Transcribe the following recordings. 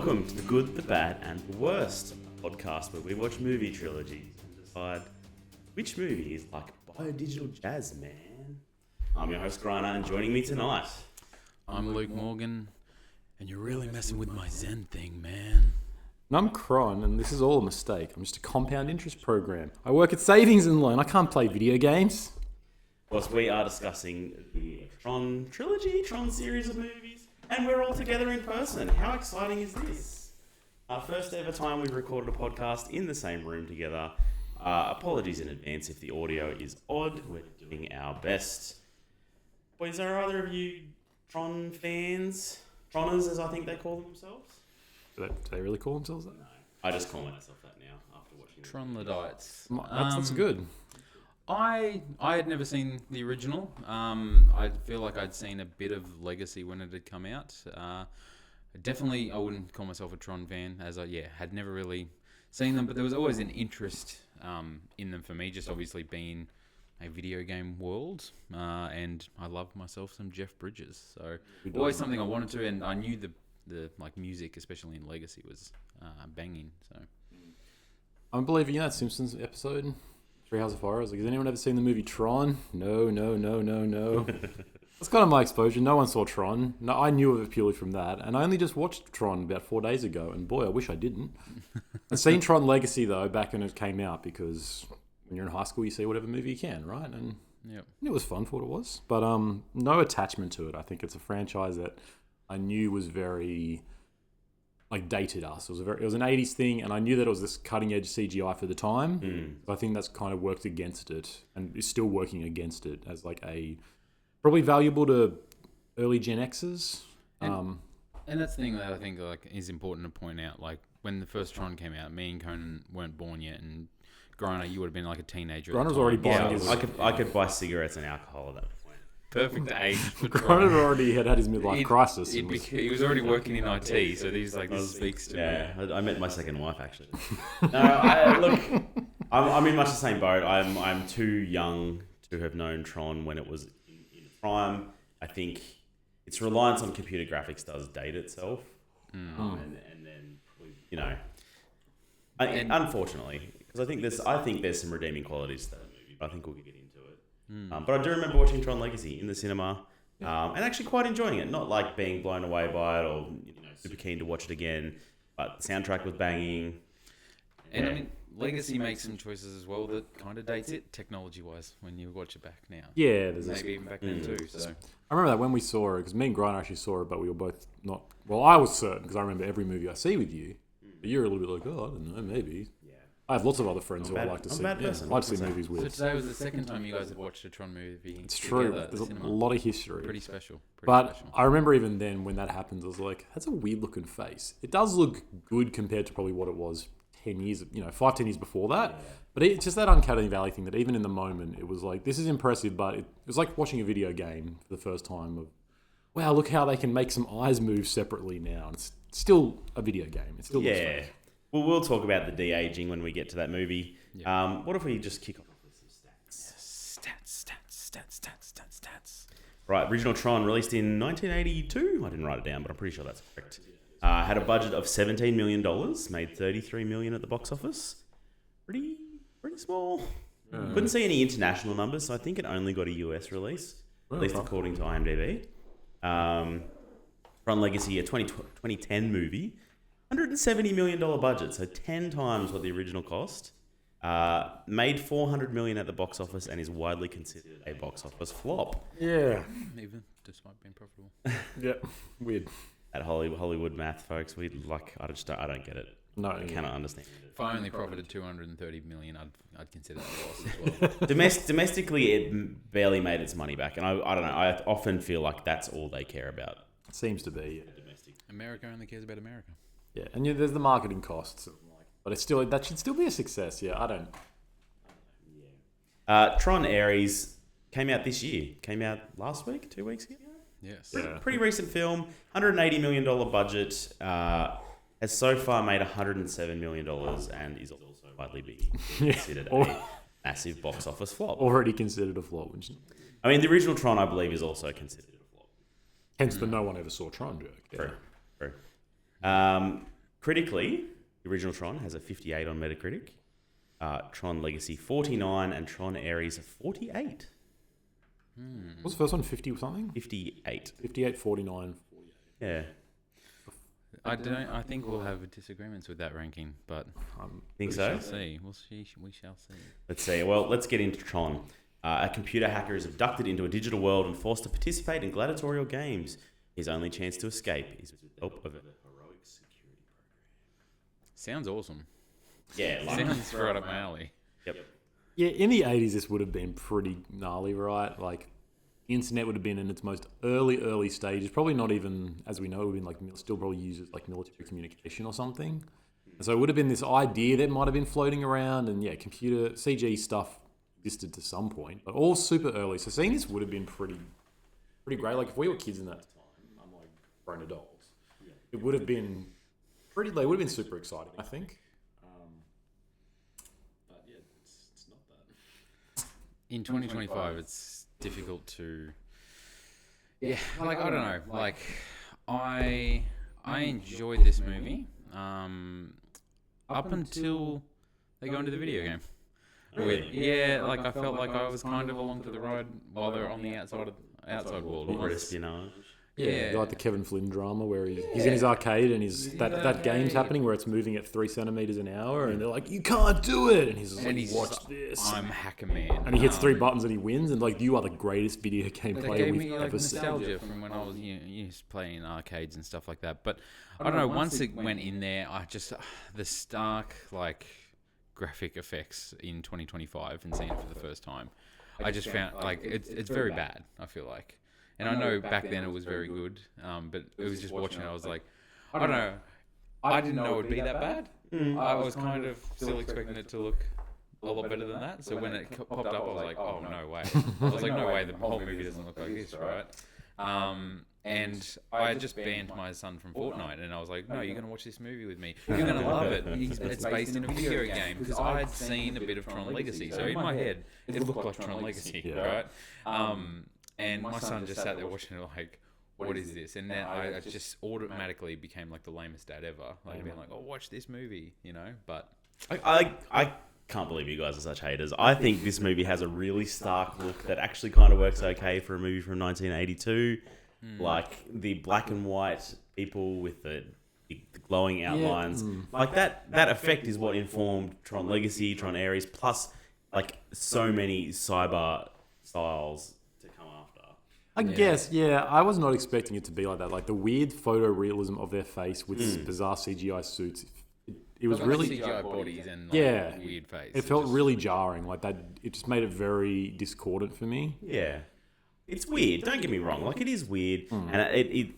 Welcome to the Good, the Bad, and the Worst podcast where we watch movie trilogies and decide which movie is like biodigital jazz, man. I'm your host, Griner, and joining me tonight... I'm Luke Morgan, and you're really messing with my Zen thing, man. And I'm Tron, and this is all a mistake. I'm just a compound interest program. I work at Savings and Loan. I can't play video games. Of course, we are discussing the Tron Trilogy, Tron series of movies, and we're all together in person. How exciting is this? Our first ever time we've recorded a podcast in the same room together. Apologies in advance if the audio is odd. We're doing our best. Boys, are either of you Tron fans? Troners, as I think they call themselves? Do they really call themselves that? No, I just call myself that now after watching Tronlodites. That's good. I had never seen the original. I feel like I'd seen a bit of Legacy when it had come out. Definitely, I wouldn't call myself a Tron fan, as I had never really seen them, but there was always an interest in them for me, just obviously being a video game world, and I love myself some Jeff Bridges, so always something I wanted to, and I knew the like music, especially in Legacy, was banging. So I'm believing in that Simpsons episode, Three House of Fire. I was like, has anyone ever seen the movie Tron? No. That's kind of my exposure. No one saw Tron. No, I knew of it purely from that, and I only just watched Tron about 4 days ago, and boy, I wish I didn't. I've seen Tron Legacy though back when it came out, because when you're in high school, you see whatever movie you can, right? And it was fun for what it was. But no attachment to it. I think it's a franchise that I knew was very dated us. It was an 80s thing, and I knew that it was this cutting edge CGI for the time. So I think that's kind of worked against it, and is still working against it as like a probably valuable to early Gen Xers. And that's the thing that I think is important to point out. Like when the first Tron came out, me and Conan weren't born yet, and Griner, you would have been like a teenager. Griner was already buying his... I could buy cigarettes and alcohol at that point. Perfect age for Griner already had his midlife crisis. He was already working in IT, so this speaks to me. Yeah, I met my second wife, actually. No, I'm in much the same boat. I'm too young to have known Tron when it was in prime. I think its reliance on computer graphics does date itself. And then, unfortunately, because I think there's some redeeming qualities to that movie, but I think we'll get into it. But I do remember watching Tron Legacy in the cinema, and actually quite enjoying it. Not like being blown away by it or super keen to watch it again, but the soundtrack was banging. And I mean, Legacy makes some choices as well that kind of dates it technology-wise when you watch it back now. Yeah, there's maybe even back then too. So I remember that when we saw it, because me and Griner actually saw it, but we were both not. Well, I was certain because I remember every movie I see with you, but you're a little bit like, oh, I don't know, maybe. I have lots of other friends who I like to see. I like to see movies with. So today was the second time you guys had watched a Tron movie. It's true. There's a lot of history. Pretty special. I remember even then when that happens, I was like, that's a weird looking face. It does look good compared to probably what it was 10 years, 5-10 years before that. Yeah. But it's just that uncanny valley thing that even in the moment, it was like, this is impressive, but it was like watching a video game for the first time of, wow, look how they can make some eyes move separately now. It's still a video game. It still looks great. Well, we'll talk about the de-aging when we get to that movie. Yeah. What if we just kick off with some stats? Stats. Right, original Tron released in 1982. I didn't write it down, but I'm pretty sure that's correct. Had a budget of $17 million, made $33 million at the box office. Pretty small. Couldn't see any international numbers, so I think it only got a US release, at least according to IMDb. Tron Legacy, a 2010 movie. $170 million budget, so 10 times what the original cost. Made $400 million at the box office and is widely considered a box office flop. Yeah. Even despite being profitable. Yeah, weird. At Hollywood math, folks, I don't get it. No, I cannot understand it. If I only profited $230 million, I'd consider that a loss as well. Domestically, it barely made its money back, and I don't know. I often feel like that's all they care about. It seems to be. Yeah. Domestic. America only cares about America. Yeah, and there's the marketing costs, but that should still be a success. Yeah, I don't. Yeah. Tron Ares came out this year. Came out last week, 2 weeks ago. Yes. Pretty recent film. $180 million budget. Has so far made $107 million and is also widely being considered a massive box office flop. Already considered a flop. I mean, the original Tron, I believe, is also considered a flop. Hence the no one ever saw Tron joke. Yeah. True. Critically, the original Tron has a 58 on Metacritic. Tron Legacy 49 and Tron Ares 48. What's the first one? 50 or something? 58. 58, 49. Yeah. I don't. I think we'll have disagreements with that ranking, but Think we so? shall see. We shall see. Let's see. Well, let's get into Tron. A computer hacker is abducted into a digital world and forced to participate in gladiatorial games. His only chance to escape is with the help of a heroic security program. Sounds awesome. Yeah, Sounds right up my alley. Yep. Yeah, in the 80s, this would have been pretty gnarly, right? Like, the internet would have been in its most early stages. Probably not even, as we know, it would have been like still probably used as like military communication or something. And so it would have been this idea that might have been floating around, and yeah, computer CG stuff existed to some point, but all super early. So seeing this would have been pretty great. Like if we were kids in that time, I'm like grown adults, it would have been pretty. They would have been super exciting, I think. But yeah, it's not that. In 2025, it's difficult to. Yeah, like I don't know. Like I enjoyed this movie up until they go into the video game. Really? Yeah, like I felt like I was kind of along for the ride while they're on the outside world. Or espionage. Yeah. Like the Kevin Flynn drama where he's in his arcade and that game's happening where it's moving at 3 centimeters an hour and they're like, you can't do it, and he's just like, watch this. I'm Hacker Man. And he hits 3 buttons and he wins, and like, you are the greatest video game That player gave we've me like ever seen. nostalgia from when I was used to playing arcades and stuff like that. But I don't know. Once it went in there, I just the stark like graphic effects in 2025 and seeing it for the first time, I just found like it's very bad. I feel like. And I know back then it was very good, but it was just watching it, I was like, I don't know. I didn't know it would be that bad. I was kind of still expecting it to look a lot better than that. So when it popped up, I was like, oh, no way. I was like, no way, the whole movie doesn't look like this, right? And I just banned my son from Fortnite, and I was like, no, you're going to watch this movie with me. You're going to love it. It's based in a video game, because I had seen a bit of Tron Legacy. So in my head, it looked like Tron Legacy, right? And my son just sat there watching it like, what is this? And then I just automatically became like the lamest dad ever. Like being like, oh, watch this movie, you know? But I can't believe you guys are such haters. I think this movie has a really stark look that actually kind of works okay for a movie from 1982. Like the black and white people with the glowing outlines. Like that effect is what informed Tron Legacy, Tron Ares, plus like so many cyber styles. I guess, yeah. I was not expecting it to be like that. Like the weird photorealism of their face with bizarre CGI suits. It was really CGI bodies and weird face. It felt really jarring. Like that, it just made it very discordant for me. Yeah, it's weird. Don't get me wrong. Like it is weird, and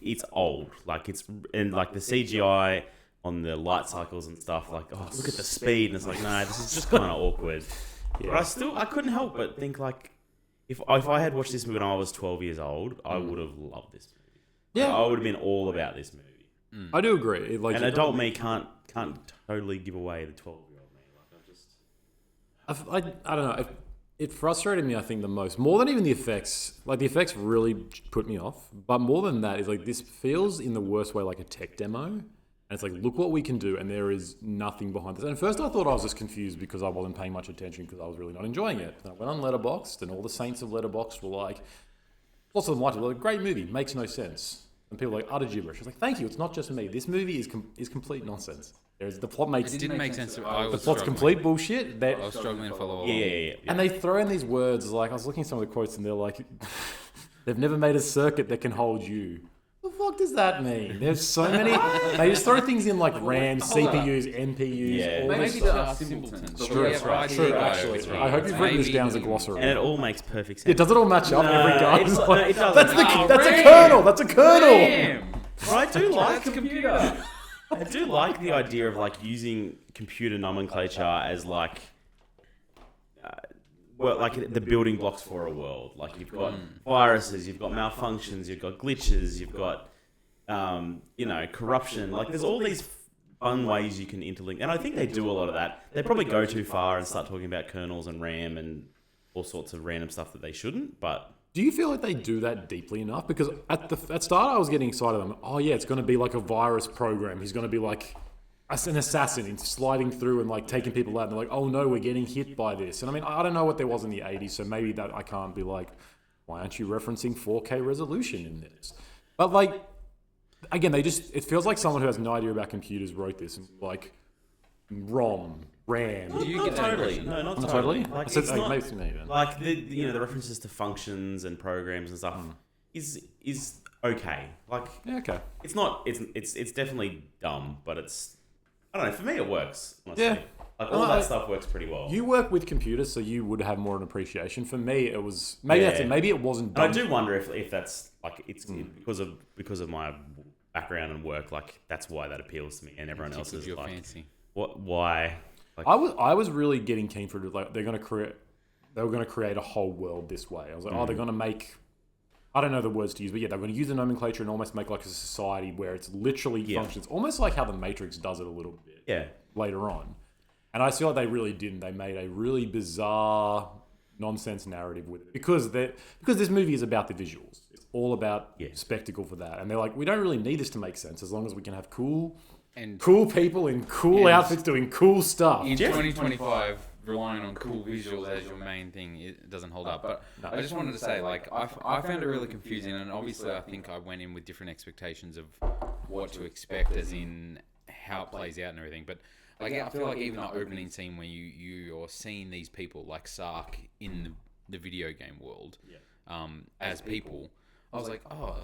it's old. Like and like the CGI on the light cycles and stuff. Like, oh, look at the speed, and it's like, no, this is just kind of awkward. Yeah. But I couldn't help but think like. If I had watched this movie when I was 12 years old, I would have loved this movie. Yeah, I would have been all about this movie. I do agree. Like, and adult me can't totally give away the 12-year-old me. Like I don't know. It frustrated me. I think the most, more than even the effects. Like the effects really put me off. But more than that is like this feels in the worst way like a tech demo. And it's like, look what we can do, and there is nothing behind this. And at first I thought I was just confused because I wasn't paying much attention because I was really not enjoying it. And I went on Letterboxd, and all the saints of Letterboxd were like, lots of them liked it. Like, great movie, makes no sense. And people were like, utter gibberish. I was like, thank you, it's not just me. This movie is complete nonsense. The plot makes... It didn't make sense. The plot's complete bullshit. I was struggling to follow along. Yeah. And they throw in these words, like, I was looking at some of the quotes, and they're like, they've never made a circuit that can hold you. What the fuck does that mean? There's so many. They just throw things in like RAM, CPUs, NPUs, all Maybe this they stuff. are simpletons. True, actually. I hope you've written this down as a glossary. And it all makes perfect sense. Yeah, does it all match up every time? It doesn't. That's a kernel. That's a kernel. I do like computer. I do like the idea of like using computer nomenclature as like. Well, like the building blocks for a world. Like you've got viruses, you've got malfunctions, you've got glitches, you've got, corruption. Like there's all these fun ways you can interlink. And I think they do a lot of that. They probably go too far and start talking about kernels and RAM and all sorts of random stuff that they shouldn't. But do you feel like they do that deeply enough? Because at start I was getting excited. I'm like, oh yeah, it's going to be like a virus program. He's going to be like an assassin in sliding through and like taking people out, and they're like, oh no, we're getting hit by this. And I mean, I don't know what there was in the 80s, so maybe that I can't be like, why aren't you referencing 4K resolution in this? But like, again, it feels like someone who has no idea about computers wrote this, and like RAM. Do you get that totally. impression? No, not Not totally. totally? Like, I said, it's like, not, maybe then. like the references to functions and programs and stuff is okay. Like Yeah, okay. it's not. It's definitely dumb, but it's. I don't know. For me, it works. Honestly. Yeah. Like all that stuff works pretty well. You work with computers, so you would have more of an appreciation. For me, it was maybe that's it. Maybe it wasn't And dumb. I do wonder if that's like it's because of my background and work. Like that's why that appeals to me, and everyone else is your like, fancy. what? Why? Like, I was really getting keen for it. Like they were going to create a whole world this way. I was like, oh, they're going to make. I don't know the words to use, but yeah, they're going to use the nomenclature and almost make like a society where it's literally functions, almost like how the Matrix does it a little bit. Yeah. Later on, and I feel like they really didn't. They made a really bizarre, nonsense narrative with it because this movie is about the visuals. It's all about spectacle for that, and they're like, we don't really need this to make sense as long as we can have cool people in cool outfits doing cool stuff. In 2025, relying on cool visuals as your main thing, it doesn't hold up. But I just wanted to say, like, I found it really confusing, and obviously I think I went in with different expectations of what to expect, as in how it plays out and everything. But like, I feel like even the opening scene where you're seeing these people like Sark in the video game world as people, I was like, oh,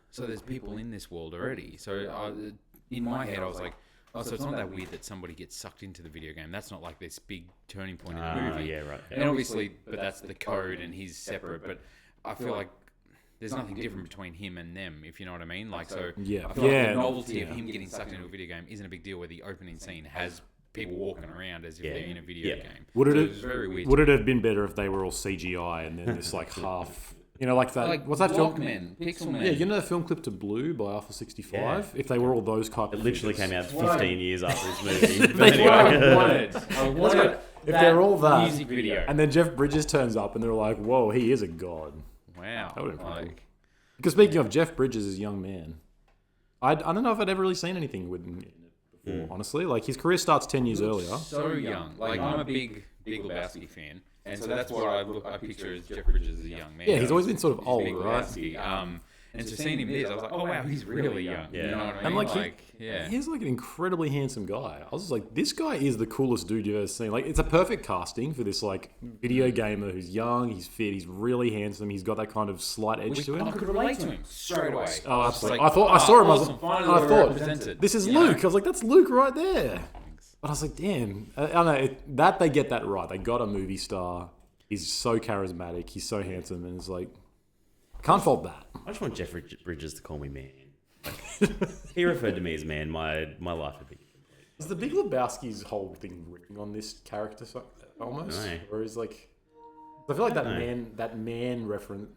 so there's people in this world already. So in my head, I was like, oh, so it's not that weird that somebody gets sucked into the video game. That's not like this big turning point in the movie. Yeah, right. And obviously, but that's the code and he's separate. But I feel like there's nothing different between him and them, if you know what I mean. Like, so I feel like the novelty of him getting sucked into a video game isn't a big deal where the opening scene has people walking around as if they're in a video game. Would it was very weird. Would it have been better if they were all CGI and then this like half... You know, like that. Like what's that film? Pixel Man. Yeah, you know the film Clip to Blue by Alpha 65? Yeah. If they were all those type It of literally figures. came out 15 years after this movie. That's what I wanted. I wanted if they're all that music video. and then Jeff Bridges turns up and they're like, whoa, he is a god. Wow. That would have been cool. Because speaking of Jeff Bridges as a young man, I don't know if I'd ever really seen anything with him in it before, honestly. Like, his career starts 10 years earlier. So young. Like, I'm a big Lebowski fan. And so that's what I picture as Jeff Bridges as a young man. Yeah, he's always been sort of old, right? And so seeing him this, I was like, oh wow, he's really young. Yeah. You know what I mean? And like, he's like an incredibly handsome guy. I was just like, this guy is the coolest dude you've ever seen. Like, it's a perfect casting for this like video gamer who's young, he's fit, he's really handsome, he's got that kind of slight edge to him. I could relate to him straight away. Oh, absolutely. Like, I saw him. Awesome. Finally, I thought, represented. this is Luke. I was like, that's Luke right there. But I was like, damn. I don't know. That they get that right. They got a movie star. He's so charismatic. He's so handsome, and it's like, can't fault that. I just want Jeff Bridges to call me man. Like, he referred to me as man. My life would be complete. Is the Big Lebowski's whole thing ripping on this character almost? No. Or is like, I feel like that man reference,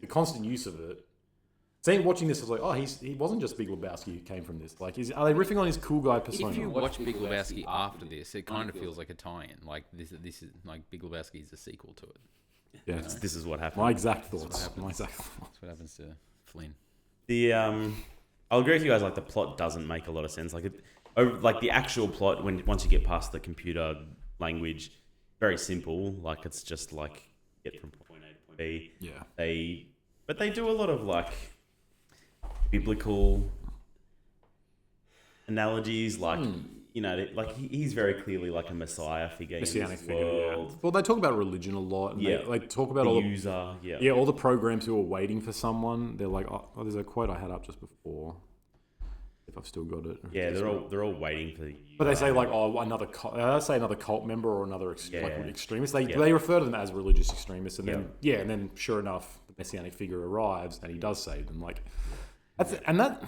the constant use of it. Watching this, I was like, oh, he wasn't just Big Lebowski who came from this. Like, are they riffing on his cool guy persona? If you watch Big Lebowski after this, it kind of feels like a tie-in. Like this is like Big Lebowski is a sequel to it. Yeah, This is what happened. my exact thoughts. That's what happens to Flynn. I'll agree with you guys. Like, the plot doesn't make a lot of sense. Like the actual plot, once you get past the computer language, very simple. Like, it's just like get from point A to point B. Yeah. But they do a lot of like biblical analogies, like you know, like he's very clearly like a messiah figure Messianic in this figure, world. yeah. Well, they talk about religion a lot. And they like talk about The all user, all the programs who are waiting for someone. They're like, oh, there's a quote I had up just before. If I've still got it. Yeah, they're all waiting for the user. But they say like, oh, another cult member or another extremist. They refer to them as religious extremists, and then sure enough, the messianic figure arrives and he does save them. Like, that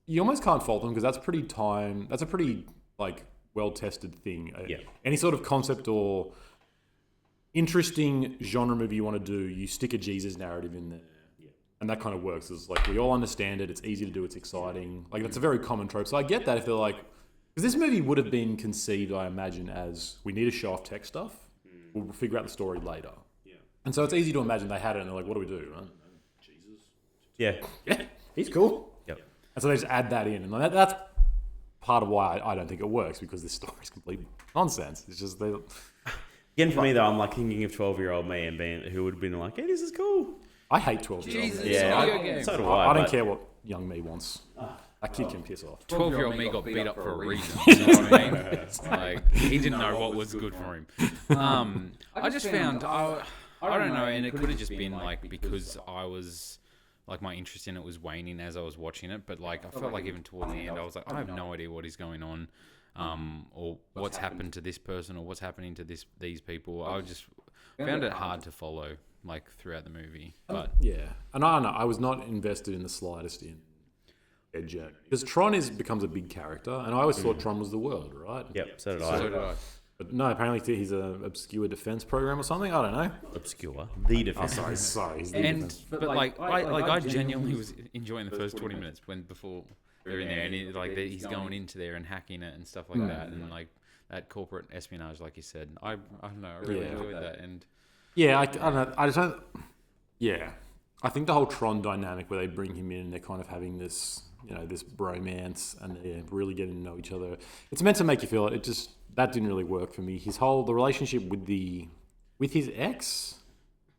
you almost can't fault them because that's a pretty like well tested thing. Any sort of concept or interesting genre movie you want to do, you stick a Jesus narrative in there. And that kind of works. It's like, we all understand it. It's easy to do. It's exciting. Like, that's a very common trope. So I get that if they're like... Because this movie would have been conceived, I imagine, as we need to show off tech stuff. We'll figure out the story later. Yeah. And so it's easy to imagine they had it and they're like, what do we do? Right? Jesus. Yeah. Yeah. He's cool. Yep. And so they just add that in. And that's part of why I don't think it works, because this story is complete nonsense. It's just Again, for me though, I'm like thinking of 12-year-old me and who would have been like, "Hey, this is cool." I hate 12-year-olds. Jesus. Yeah, so do I. I don't but- care what young me wants. That kid can piss off. 12-year-old me got beat up for a reason. You know what I mean? Like, he didn't know what was good for him. I just found, I don't know, and it could have just been like because I was, like, my interest in it was waning as I was watching it, but like I felt like even towards the end I was like, I have no idea what is going on, or what's happened to this person, or what's happening to these people. I just found it hard to follow, like, throughout the movie. But Yeah, and I don't know. I was not invested in the slightest in their journey, because Tron becomes a big character, and I always thought Tron was the world, right? Yep, so did so I. did I. But no, apparently he's an obscure defense program or something. I don't know. Obscure. The defense. Sorry. He's the And defense. but like I genuinely was enjoying the first 20 minutes before they're in there, and he's going into there and hacking it and stuff like that, and like that corporate espionage, like you said. I don't know, I really enjoyed that. And Yeah, I don't know. I just don't. Yeah, I think the whole Tron dynamic where they bring him in and they're kind of having this, this bromance, and they're really getting to know each other. It's meant to make you feel it. That didn't really work for me. The relationship with his ex,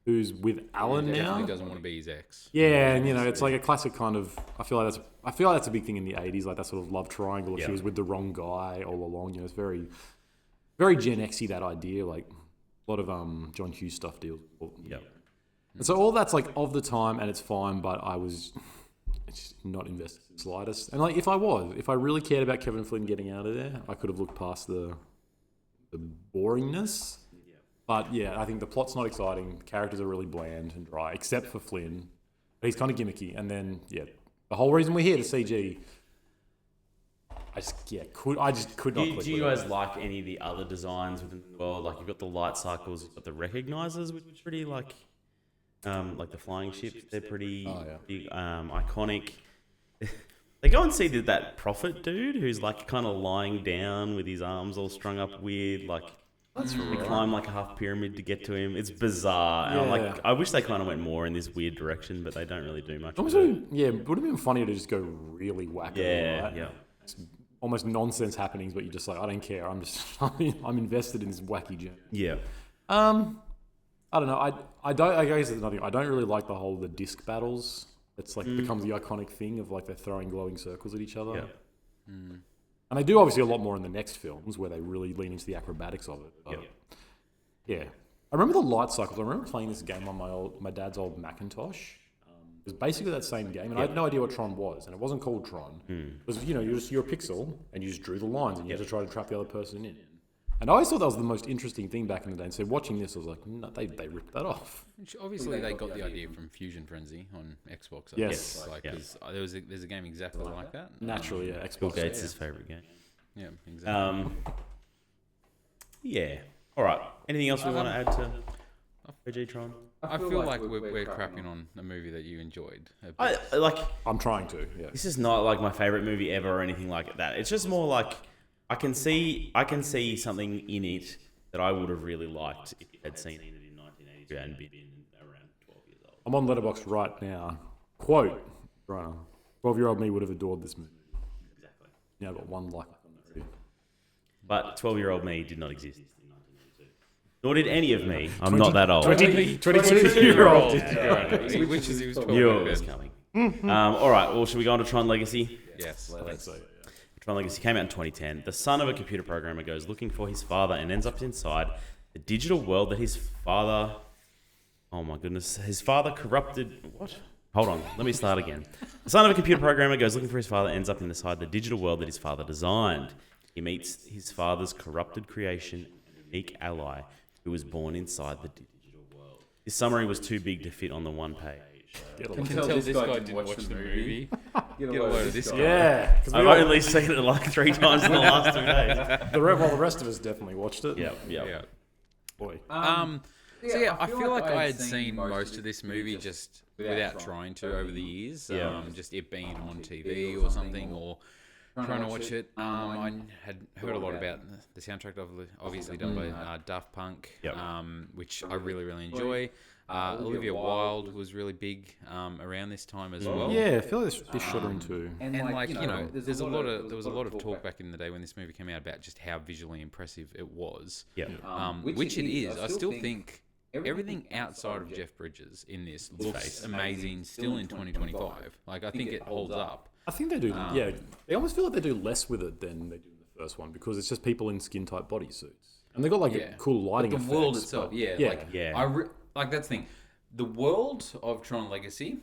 who's with Alan now. definitely doesn't want to be his ex. Yeah, and it's like a classic kind of. I feel like that's a big thing in the '80s, like that sort of love triangle. If she was with the wrong guy all along, it's very, very Gen X-y, that idea. Like a lot of John Hughes stuff deals. Yep. And so all that's like of the time, and it's fine, but I was just not invested in the slightest. And like if I really cared about Kevin Flynn getting out of there, I could have looked past the boringness. But yeah, I think the plot's not exciting. The characters are really bland and dry, except for Flynn. But he's kind of gimmicky. And then the whole reason we're here, the CG. I just could not. Do you guys like any of the other designs within the world? Like you've got the light cycles, you've got the recognizers, which is pretty like the flying ships. They're pretty big, iconic. They go and see that prophet dude who's like kind of lying down with his arms all strung up weird, like they climb like a half pyramid to get to him. It's bizarre. And I'm like, I wish they kind of went more in this weird direction, but they don't really do much. It would have been funnier to just go really wacky. Yeah. It's almost nonsense happenings, but you're just like, I don't care. I'm invested in this wacky journey. Yeah. I don't know. I guess there's nothing. I don't really like the disc battles. It's like becomes the iconic thing of like they're throwing glowing circles at each other. Yeah. And they do obviously a lot more in the next films where they really lean into the acrobatics of it. But yeah. I remember the light cycles. I remember playing this game on my dad's old Macintosh. It was basically that same game, and I had no idea what Tron was, and it wasn't called Tron. It was you're a pixel, and you just drew the lines, and you had to try to trap the other person in. And I always thought that was the most interesting thing back in the day. And so watching this, I was like, no, they ripped that off. Which obviously they got the idea from Fusion Frenzy on Xbox. I Yes. guess. Like, 'cause there's a game exactly like that. Naturally, yeah. Xbox. Bill Gates' favourite game. Yeah, exactly. Yeah. All right. Anything else we want to add to OG Tron? I feel like we're crapping on a movie that you enjoyed. A bit. I'm trying to, yeah. This is not like my favourite movie ever or anything like that. It's just more like I can see something in it that I would have really liked if I had seen it in 1982 and been around 12 years old. I'm on Letterboxd right now. Quote, 12-year-old me would have adored this movie. Exactly. I got one like. But 12-year-old me did not exist in 1982. Nor did any of me. I'm not that old. 22-year-old. Which is he was 12. Knew it was coming. All right. Well, should we go on to Tron Legacy? Yes. I think so, yeah. Tron Legacy came out in 2010. The son of a computer programmer goes looking for his father and ends up inside the digital world that his father... Oh my goodness. His father corrupted... What? Hold on. Let me start again. The son of a computer programmer goes looking for his father and ends up inside the digital world that his father designed. He meets his father's corrupted creation, a unique ally, who was born inside the digital world. This summary was too big to fit on the one page. You can tell this guy didn't watch the movie. Get a load of this guy. Yeah. I've only seen it like 3 times in the last 2 days. While the rest of us definitely watched it. Yeah. Boy. So yeah, I feel like I had seen most of this movie just without trying to over the years. Just it being on TV or something, or Trying to watch it. I had heard a lot about the soundtrack, obviously done by Daft Punk, which I really, really enjoy. Olivia Wilde was really big around this time as well. Yeah, I feel like this shot her into. And like you know, there was a lot of talk back in the day when this movie came out about just how visually impressive it was. Yeah. Which it is. I still think everything outside of Jeff Bridges in this looks amazing still in 2025. Like I think it holds up. I think they do. Yeah, they almost feel like they do less with it than they do in the first one because it's just people in skin tight bodysuits, and they got like a cool lighting. But the effects, world itself, but, like that's the thing. The world of Tron Legacy,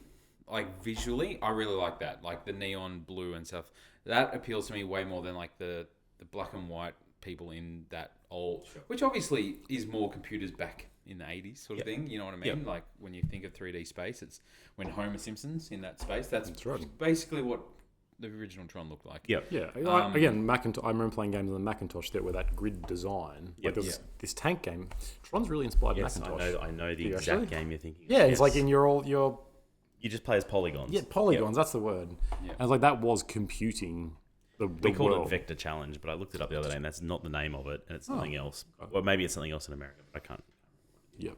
like visually, I really like that. Like the neon blue and stuff. That appeals to me way more than like the black and white people in that old, which obviously is more computers back in the 80s sort of thing. You know what I mean? Yep. Like when you think of 3D space, it's when Homer Simpson's in that space. That's right. basically what the original Tron looked like. Yep. Yeah. Again, Macintosh. I remember playing games on the Macintosh that were that grid design. Like there was this tank game. Tron's really inspired Macintosh. I know the exact game you're thinking. Yeah, it's like in your You just play as polygons. Yeah, polygons. That's the word. Yep. And it's like that was computing the We called world. it Vector Challenge, but I looked it up the other day, and that's not the name of it, and it's something else. Well, maybe it's something else in America, but I can't. Yep.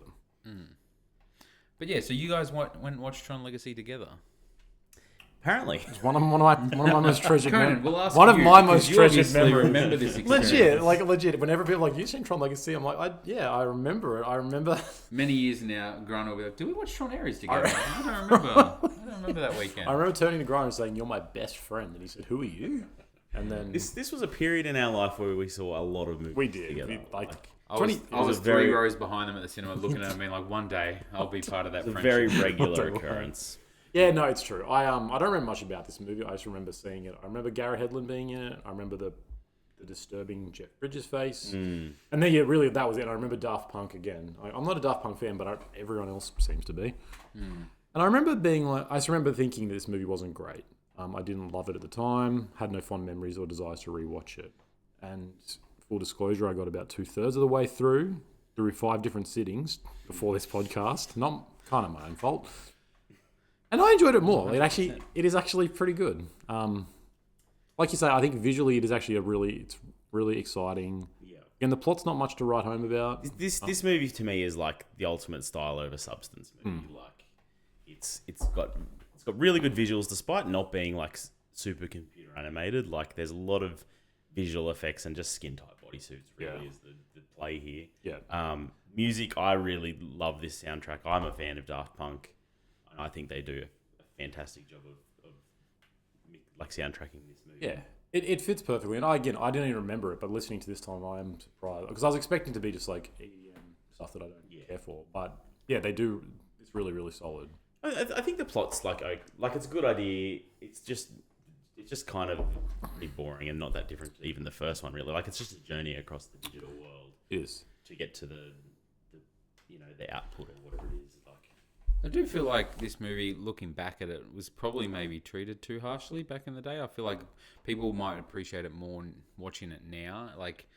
But yeah, so you guys went and watched Tron Legacy together. Apparently. It's one of my most treasured Conan, memories. we'll ask One of you, my because most you treasured obviously memories. remember this experience. Legit. Whenever people are like, you seen Tron Legacy? I'm like, I remember it. I remember. Many years now, Grant will be like, "Did we watch Tron Ares together?" I don't remember that weekend. I remember turning to Grant and saying, "You're my best friend," and he said, "Who are you?" And then This was a period in our life where we saw a lot of movies we did. together. I was, it was a 3 very- rows behind them at the cinema, looking at them, being like, "One day I'll be part of that It's a friendship." very regular Don't worry. occurrence. Yeah, no, it's true. I don't remember much about this movie. I just remember seeing it. I remember Garrett Hedlund being in it. I remember the disturbing Jeff Bridges face. And then, really, that was it. I remember Daft Punk again. I'm not a Daft Punk fan, but everyone else seems to be. And I remember I just remember thinking that this movie wasn't great. I didn't love it at the time, had no fond memories or desires to rewatch it. And full disclosure, I got about 2/3 of the way through 5 different sittings before this podcast. Not kind of my own fault. And I enjoyed it more. It is actually pretty good. Like you say, I think visually it is actually it's really exciting. Yeah. And the plot's not much to write home about. This movie to me is like the ultimate style over substance movie. Like it's got really good visuals despite not being like super computer animated. Like there's a lot of visual effects and just skin tight bodysuits really is the play here. Yeah. Music, I really love this soundtrack. I'm a fan of Daft Punk. I think they do a fantastic job of like soundtracking this movie. Yeah. It fits perfectly. And I didn't even remember it, but listening to this time, I am surprised. Because I was expecting to be just like EDM stuff that I don't care for. But yeah, they do. It's really, really solid. I think the plot's like it's a good idea. It's just kind of pretty boring and not that different to even the first one really. Like it's just a journey across the digital world. It is. To get to the output or whatever it is. Like I do feel like this movie, looking back at it, was probably maybe treated too harshly back in the day. I feel like people might appreciate it more watching it now. Like,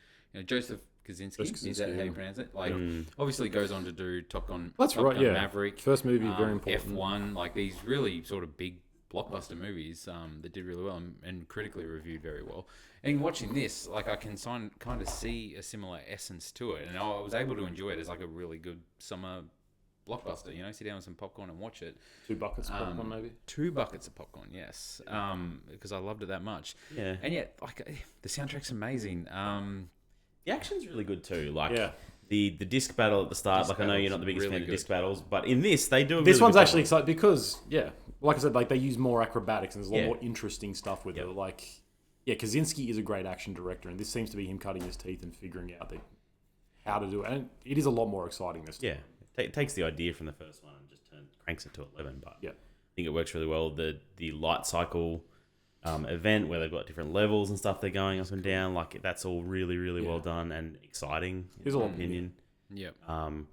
Joseph Kosinski, is that how you pronounce it? Like, obviously goes on to do Top Gun, That's Top right, Gun yeah. Maverick. First movie, very important. F1, like these really sort of big blockbuster movies that did really well and critically reviewed very well. And watching this, like I can kind of see a similar essence to it, and I was able to enjoy it as like a really good summer blockbuster. Sit down with some popcorn and watch it. 2 buckets of popcorn, maybe. 2 buckets of popcorn, yes, because I loved it that much. Yeah. And yet, like the soundtrack's amazing. the action's really good too. Like Yeah. the disc battle at the start. Disc Like I know you're not battles the biggest really fan of good. disc battles, but in this they do. A This really one's good actually job. exciting because, like I said, like they use more acrobatics and there's a lot Yeah. more interesting stuff with Yeah. it. Like, Kaczynski is a great action director, and this seems to be him cutting his teeth and figuring out how to do it. And it is a lot more exciting this time. Yeah, it takes the idea from the first one and just cranks it to 11. But Yeah. I think it works really well. The light cycle event where they've got different levels and stuff they're going up and down, like that's all really, really well done and exciting. There's in a my lot- Yep. opinion.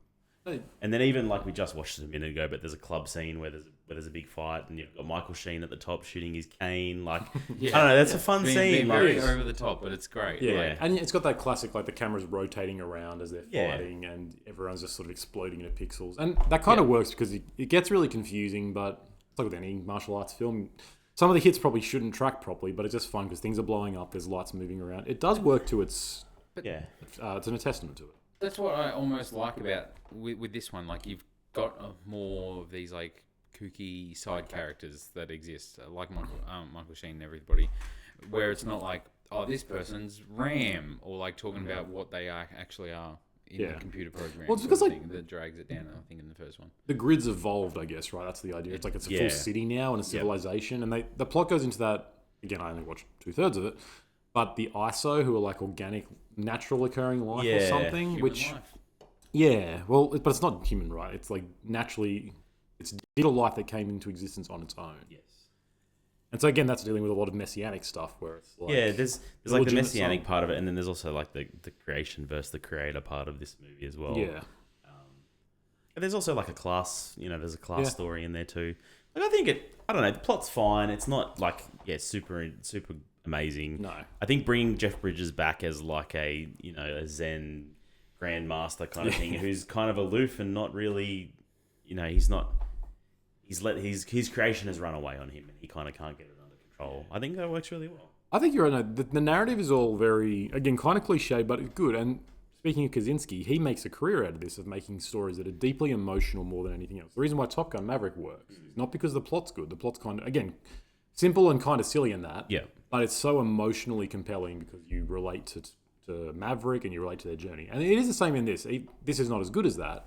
Hey, And then even like we just watched it a minute ago, but there's a club scene where there's a big fight and you've got Michael Sheen at the top shooting his cane. Like I don't know, that's a fun Being scene. very Like, over the top, but it's great. Yeah, Yeah. and it's got that classic, like the camera's rotating around as they're Yeah. fighting, and everyone's just sort of exploding into pixels, and that kind of works because it gets really confusing. But it's like with any martial arts film, some of the hits probably shouldn't track properly, but it's just fun because things are blowing up. There's lights moving around. It does work to its. Yeah. It's a testament to it. That's what I almost like about with this one. Like you've got more of these like kooky side characters that exist, like Michael Sheen and everybody, where it's not like, oh, this person's RAM, or like talking about what they actually are in the computer program. Well, it's because like that drags it down. I think in the first one, the grid's evolved, I guess. Right, that's the idea. It's like it's a full city now and a civilization, and the plot goes into that. Again, I only watched 2/3 of it, but the ISO, who are like organic, natural occurring life or something, human which life. well, but it's not human, right? It's like naturally, it's digital life that came into existence on its own. Yes. And so again, that's dealing with a lot of messianic stuff, where it's like there's like the messianic part of it, and then there's also like the creation versus the creator part of this movie as well. Yeah. But there's also like a class, there's a class story in there too. Like I think I don't know, the plot's fine. It's not like super amazing. No. I think bringing Jeff Bridges back as like a a Zen grandmaster kind of thing, who's kind of aloof and not really, he's not. His creation has run away on him, and he kind of can't get it under control. I think that works really well. I think you're right. No, the narrative is all very, again, kind of cliche, but it's good. And speaking of Kaczynski, he makes a career out of this, of making stories that are deeply emotional more than anything else. The reason why Top Gun Maverick works is not because the plot's good. The plot's kind of, again, simple and kind of silly in that. Yeah. But it's so emotionally compelling because you relate to Maverick and you relate to their journey. And it is the same in this. This is not as good as that.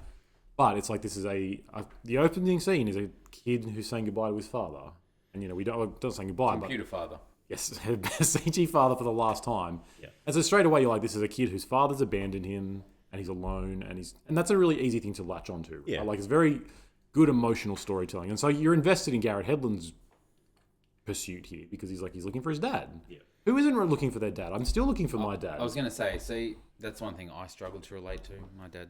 But it's like this is the opening scene is a kid who's saying goodbye to his father. And, we don't say goodbye. Computer father. Yes, CG father for the last time. Yeah. And so straight away you're like, this is a kid whose father's abandoned him and he's alone and that's a really easy thing to latch onto. Yeah. Like it's very good emotional storytelling. And so you're invested in Garrett Hedlund's pursuit here because he's looking for his dad. Yeah. Who isn't looking for their dad? I'm still looking for my dad. I was going to say, see, that's one thing I struggle to relate to. My dad,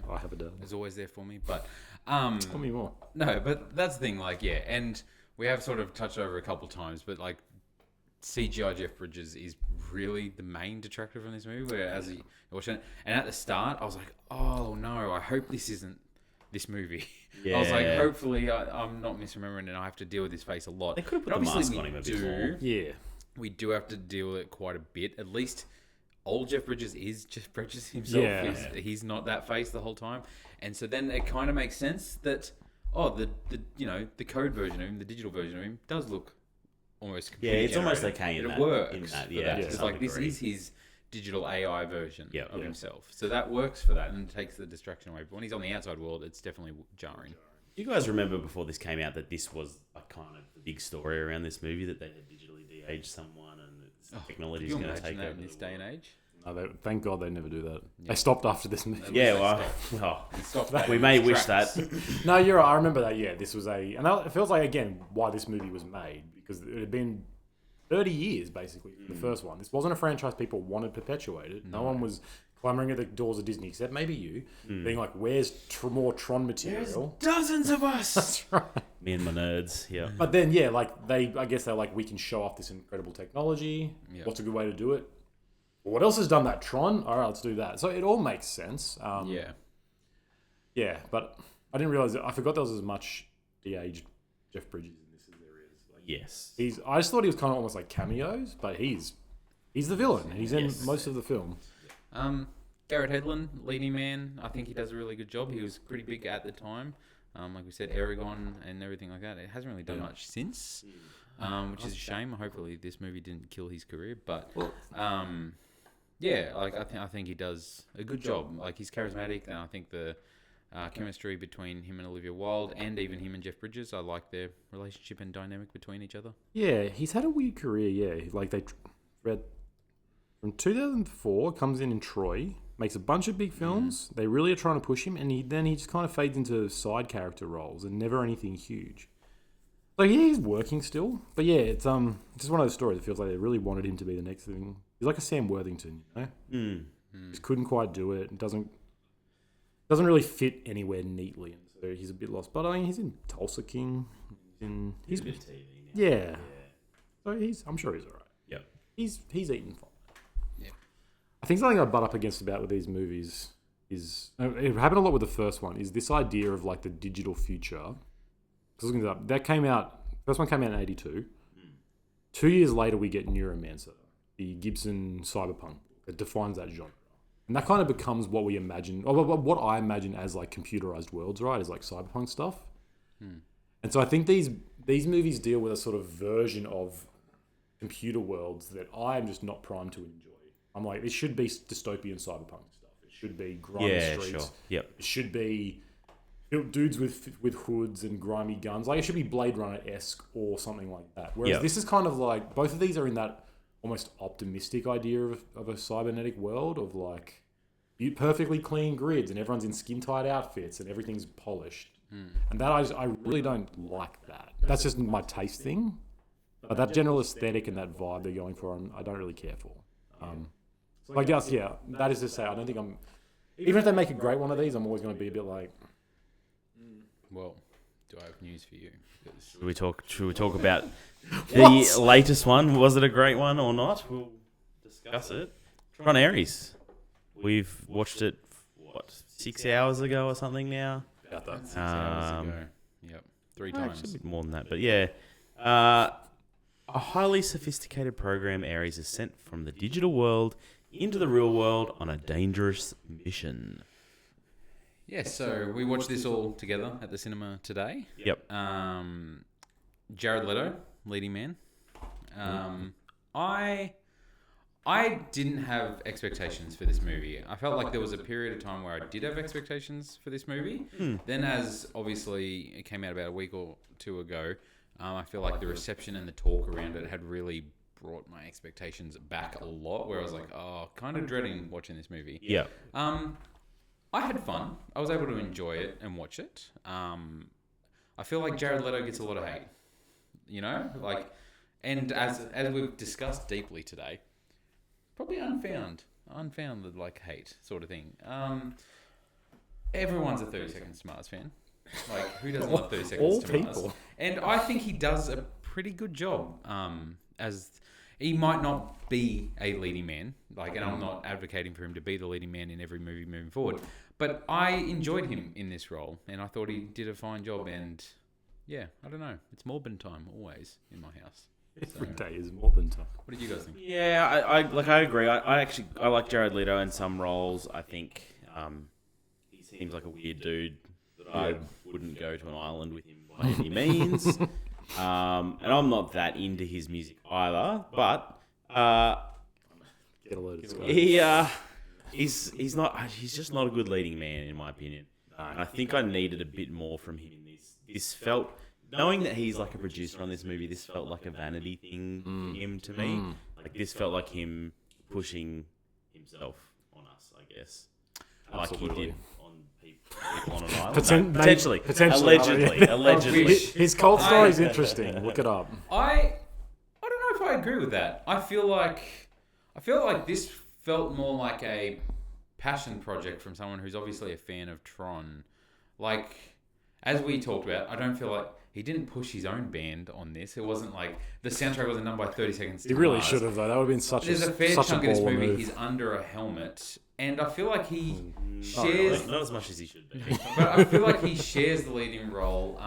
I have a dad. is always there for me. But Tell me more. no, but that's the thing. Like, yeah, and we have sort of touched over a couple of times, but like CGI Jeff Bridges is really the main detractor from this movie. Where as you watching it, and at the start, I was like, oh no, I hope this isn't this movie. Yeah. I was like, hopefully I'm not misremembering, and I have to deal with this face a lot. They could have put But the obviously mask on him a we bit more. Yeah. We do have to deal with it quite a bit. At least old Jeff Bridges is Jeff Bridges himself. Yeah. He's not that face the whole time. And so then it kind of makes sense that, the code version of him, the digital version of him, does look almost computer It's almost generated. okay in But that. it works. In that, for yeah. that. To It's some like this degree. is his digital AI version Yeah. of Yeah. himself. So that works for that and takes the distraction away. But when he's on the outside world, it's definitely jarring. You guys remember before this came out that this was like kind of the big story around this movie, that they had digitally de-aged someone and technology is Could you going to imagine take that over in this the day and world. age? No, thank God they never do that. They stopped after this movie. Yeah, we may wish that. No, you're right. I remember that. Yeah, this was and it feels like again why this movie was made because it had been 30 years basically from the first one. This wasn't a franchise people wanted perpetuated. No one was clamoring at the doors of Disney except maybe you, being like, "Where's more Tron material?" Dozens of us. That's right. Me and my nerds, yeah. But then I guess they're like, we can show off this incredible technology. Yeah. What's a good way to do it? Well, what else has done that? Tron. All right, let's do that. So it all makes sense. Yeah, but I didn't realize. I forgot there was as much de-aged Jeff Bridges in this as there is. Like, Yes. I just thought he was kind of almost like cameos, but he's the villain. He's in Yes. most of the film. Garrett Hedlund, leading man, I think he does a really good job. He was pretty big at the time. Like we said, Aragon and everything like that. It hasn't really done much since, which is a shame. Hopefully this movie didn't kill his career. But, I think he does a good job. Like, he's charismatic, and I think the chemistry between him and Olivia Wilde, and even him and Jeff Bridges, I like their relationship and dynamic between each other. Yeah, he's had a weird career. Yeah, like they read from 2004, comes in Troy, makes a bunch of big films. They really are trying to push him, and then he just kind of fades into side character roles and never anything huge. So yeah, he's working still, but yeah, it's just one of those stories. It feels like they really wanted him to be the next thing. He's like a Sam Worthington, Just couldn't quite do it. Doesn't really fit anywhere neatly, and so he's a bit lost. But I mean, he's in Tulsa King. He's a bit of TV now. yeah. So I'm sure he's alright. Yep. He's eating fine. Yeah. I think something I butt up against about with these movies is it happened a lot with the first one. Is this idea of like the digital future? Because looking it up, that came out First one came out in 82. 2 years later, we get Neuromancer, the Gibson cyberpunk that defines that genre. And that kind of becomes what we imagine, or what I imagine as like computerized worlds, right? Is like cyberpunk stuff. And so I think these movies deal with a sort of version of computer worlds that I am just not primed to enjoy. I'm like, it should be dystopian cyberpunk stuff. It should be grimy streets. Sure. Yep. It should be dudes with hoods and grimy guns. Like, it should be Blade Runner-esque or something like that. Whereas this is kind of like, both of these are in that almost optimistic idea of a cybernetic world of like perfectly clean grids and everyone's in skin-tight outfits and everything's polished. And that I really don't like that. That's just my taste thing. But that general aesthetic and that vibe they're going for, I don't really care for. Like, that is to say, I don't think I'm... Even if they make a great one of these, I'm always going to be a bit like... Well, do I have news for you? Should we talk about the latest one? Was it a great one or not? We'll discuss it. Tron Ares. We've watched it, 6 hours ago or something now? About that. 6 hours ago. Yep. 3 times. Actually, a bit more than that, but yeah. A highly sophisticated program, Ares, is sent from the digital world into the real world on a dangerous mission. Yeah, so we watched this all together at the cinema today. Yep. Jared Leto, leading man. I didn't have expectations for this movie. I felt like there was a period of time where I did have expectations for this movie. Then, as obviously it came out about a week or two ago, I feel like the reception and the talk around it had really brought my expectations back a lot, where I was like, kind of dreading watching this movie. Yeah. I had fun. I was able to enjoy it and watch it. I feel like Jared Leto gets a lot of hate, you know, like, and as we've discussed deeply today, probably unfounded like hate sort of thing. Everyone's a 30 Seconds to Mars fan. Like, who doesn't love 30 Seconds to Mars? People. And I think he does a pretty good job. As he might not be a leading man, like, and I'm not advocating for him to be the leading man in every movie moving forward, but I enjoyed him in this role, and I thought he did a fine job. And yeah, I don't know, it's Morbin time always in my house. Every day is more than tough. What did you guys think? Yeah, I agree. I like Jared Leto in some roles. I think he seems like a weird dude that I wouldn't go to an island with him by any means. And I'm not that into his music either. But Get a load of scope. he's just not a good leading man in my opinion. And I think I needed a bit more from him in this. This felt, knowing that he's like a producer on this movie, this felt like a vanity thing for him to me. Like, this felt like him pushing himself on us, I guess. Absolutely. Like he did on people on an island. Potentially. Allegedly. His cult story is interesting. Look it up. I don't know if I agree with that. I feel like this felt more like a passion project from someone who's obviously a fan of Tron. Like, as we talked about, I don't feel like he didn't push his own band on this. It wasn't like the soundtrack wasn't done by 30 Seconds to He really Mars. should have, though. That would have been such There's a fair such chunk a of this baller movie move. he's under a helmet, and I feel like he shares. Not as much as he should be. But I feel like he shares the leading role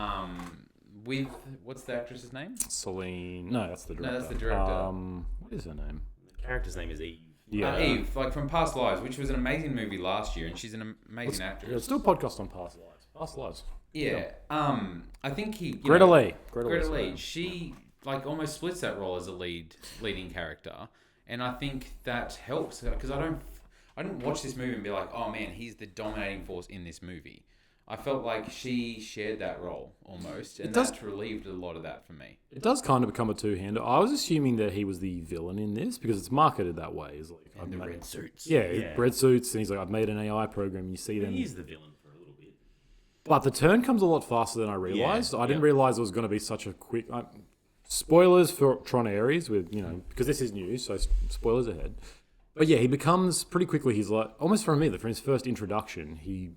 with, what's the actress's name? Celine. No, that's the director. No, that's the director. What is her name? The character's name is Eve. Yeah. Eve, like from Past Lives, which was an amazing movie last year, and she's an amazing actress. Let's do a podcast on Past Lives. Past Lives. Yeah. I think he... Greta Lee. Greta Lee. She like almost splits that role as a leading character, and I think that helps because I didn't watch this movie and be like, oh man, he's the dominating force in this movie. I felt like she shared that role almost, and that relieved a lot of that for me. It does kind of become a two-hander. I was assuming that he was the villain in this because it's marketed that way. It's like, And the red suits. Yeah, red suits, and he's like, I've made an AI program. And you see them. He's the villain for a little bit. But the turn comes a lot faster than I realized. Yeah, I didn't realize it was going to be such a quick. Spoilers for Tron Ares, with because this is new, so spoilers ahead. But yeah, he becomes pretty quickly. He's like almost for me, for his first introduction, he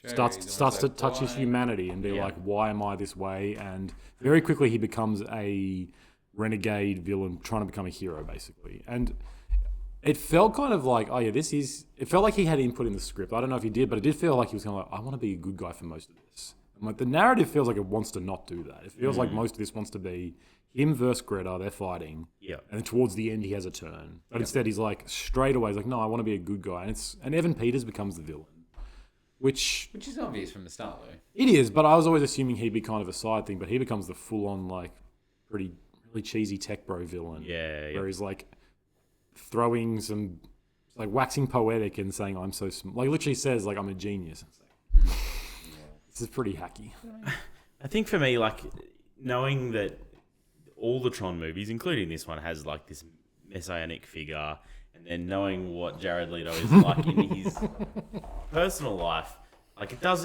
starts to touch his humanity and be like, why am I this way? And very quickly he becomes a renegade villain trying to become a hero, basically. And it felt kind of like, it felt like he had input in the script. I don't know if he did, but it did feel like he was kind of like, I want to be a good guy for most of this. And like the narrative feels like it wants to not do that. It feels like most of this wants to be him versus Greta. They're fighting, Yeah. and then towards the end he has a turn. But instead he's like straight away he's like, no, I want to be a good guy, and Evan Peters becomes the villain, which is obvious from the start, though. it is. But I was always assuming he'd be kind of a side thing, but he becomes the full on like pretty really cheesy tech bro villain. Yeah. Where he's like throwing some like waxing poetic and saying I'm so like literally says like I'm a genius. It's like, this is pretty hacky. I think for me, like, knowing that all the Tron movies, including this one, has like this messianic figure, and then knowing what Jared Leto is like in his personal life, like it does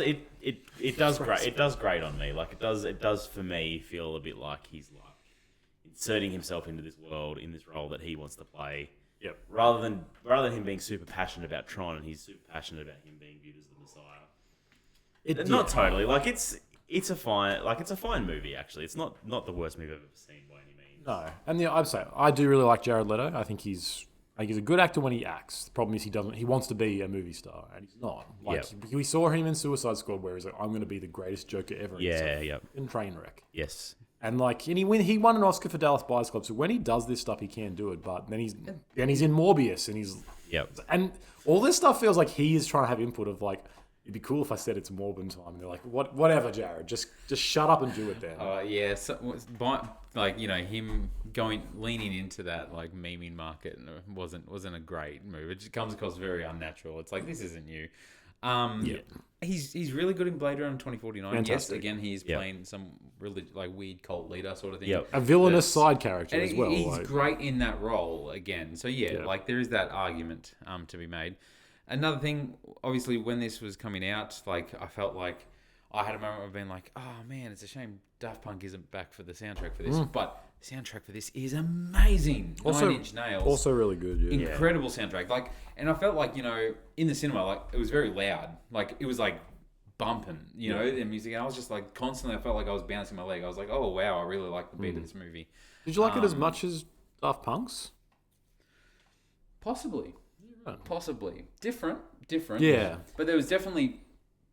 great on me. Like it does for me feel a bit like he's like inserting himself into this world in this role that he wants to play. Yep. Rather than him being super passionate about Tron, and he's super passionate about him being viewed as the Messiah. Not totally. Like it's a fine movie actually. It's not the worst movie I've ever seen by any means. No, and I'm saying I do really like Jared Leto. I think he's a good actor when he acts. The problem is he wants to be a movie star, and he's not. Like we saw him in Suicide Squad, where he's like, I'm going to be the greatest Joker ever. In Trainwreck. Yes. And like, and he won an Oscar for Dallas Buyers Club. So when he does this stuff, he can do it. But then he's in Morbius, and and all this stuff feels like he is trying to have input of like, it'd be cool if I said it's Morbin time. And they're like, whatever, Jared, just shut up and do it then. Yeah, so, like him leaning into that like memeing market wasn't a great move. It just comes across very unnatural. It's like, this isn't you. He's really good in Blade Runner 2049. Fantastic. Yes, again he's playing some really like weird cult leader sort of thing. Yep. A villainous side character and as well. He's great in that role again. So like there is that argument to be made. Another thing, obviously, when this was coming out, like I felt like I had a moment of being like, oh man, it's a shame Daft Punk isn't back for the soundtrack for this. But the soundtrack for this is amazing. Also, 9 Inch Nails. Also really good. Yeah. Incredible soundtrack. Like, and I felt like, in the cinema, like it was very loud. Like it was like bumping, the music. And I was just like constantly, I felt like I was bouncing my leg. I was like, oh wow, I really like the beat of this movie. Did you like it as much as Daft Punk's? Possibly. Possibly. Different. Yeah. But there was definitely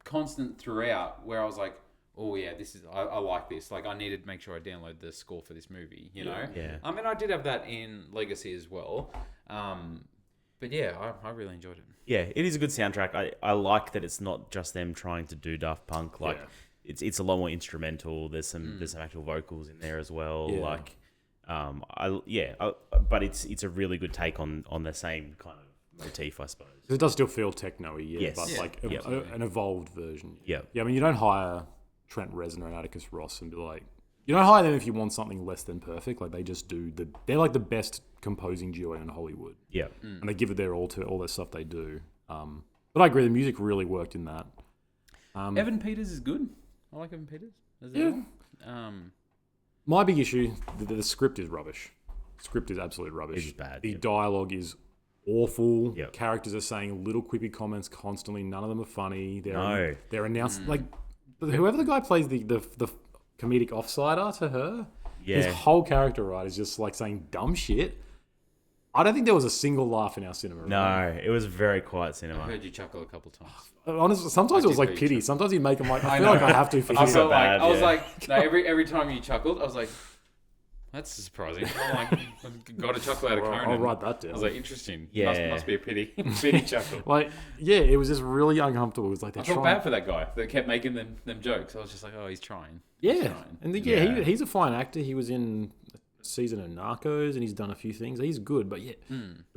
constant throughout where I was like, oh yeah, I like this. Like I needed to make sure I download the score for this movie, know? Yeah. I mean, I did have that in Legacy as well. But yeah, I really enjoyed it. Yeah, it is a good soundtrack. I like that it's not just them trying to do Daft Punk. Like it's a lot more instrumental. There's some actual vocals in there as well. Yeah. Like but it's a really good take on the same kind of motif, I suppose. It does still feel techno-y, but like an evolved version. Yeah. Yeah, I mean, you don't hire Trent Reznor and Atticus Ross and be like, you don't hire them if you want something less than perfect. Like they just do they're like the best composing duo in Hollywood. Yeah. And they give it their all to all their stuff they do. But I agree, the music really worked in that. Evan Peters is good. I like Evan Peters. My big issue, the script is rubbish. The script is absolute rubbish. It's bad. The dialogue is awful. Yep. Characters are saying little quippy comments constantly. None of them are funny. They're announced like whoever the guy plays the comedic offsider to her. Yeah. His whole character is just like saying dumb shit. I don't think there was a single laugh in our cinema. No, it was very quiet cinema. I heard you chuckle a couple times. Honestly, sometimes it was like pity. Sometimes you make them like, I feel like I have to. I felt like I was like, no, every time you chuckled, I was like, that's surprising. I'm like, got a chuckle out of Conan. I'll write that down. I was like, interesting. Yeah. Must be a pity chuckle. Like, yeah, it was just really uncomfortable. It was like I felt bad for that guy that kept making them jokes. I was just like, oh, he's trying. Yeah, and he's a fine actor. He was in a season of Narcos, and he's done a few things. He's good, but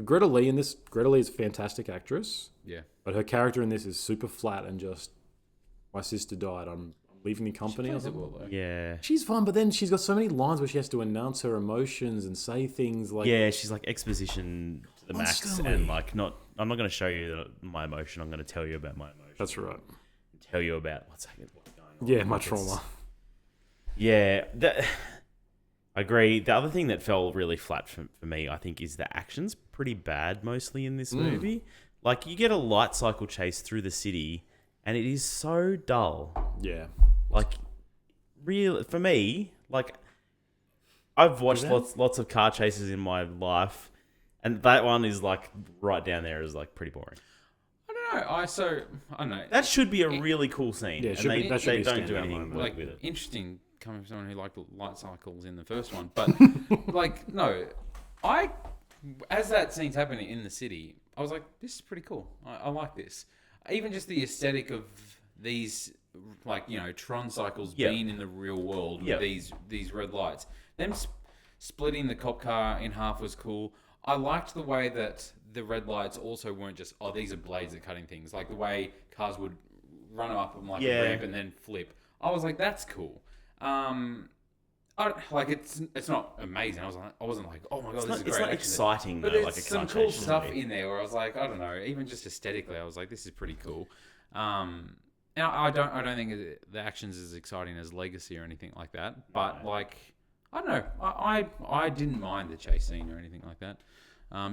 Greta Lee is a fantastic actress. Yeah, but her character in this is super flat and just, my sister died. I'm leaving the company. She plays it well, though. Yeah. She's fun, but then she's got so many lines where she has to announce her emotions and say things like... Yeah, she's like exposition to the max, Constantly. and like I'm not going to show you my emotion. I'm going to tell you about my emotion. That's right. Tell you about what's going on. Yeah, my trauma. Yeah, I agree. The other thing that fell really flat for me, I think, is the action's pretty bad mostly in this movie. Like, you get a light cycle chase through the city, and it is so dull. Yeah. Like, real for me, like, I've watched lots of car chases in my life, and that one is like right down there is like pretty boring. I don't know. know. I don't know. That should be a really cool scene. Yeah, it should and be- that should they be a don't do standout anything moment. Like with it. interesting coming from someone who liked light cycles in the first one, but like no, as that scene's happening in the city, I was like, this is pretty cool. I like this. Even just the aesthetic of these, like, you know, Tron cycles Yep. being in the real world Yep. with these red lights. Them splitting the cop car in half was cool. I liked the way that the red lights also weren't just, oh, these are blades that are cutting things. Like the way cars would run up on like Yeah. a ramp and then flip. I was like, that's cool. It's not amazing. I wasn't like, oh my god, this is It's great. not action. exciting, But though, there's like a some car cool chase stuff movie. in there where I was like, I don't know, even just aesthetically, I was like, this is pretty cool. And I don't think the action's as exciting as Legacy or anything like that. But like, I don't know, I didn't mind the chase scene or anything like that.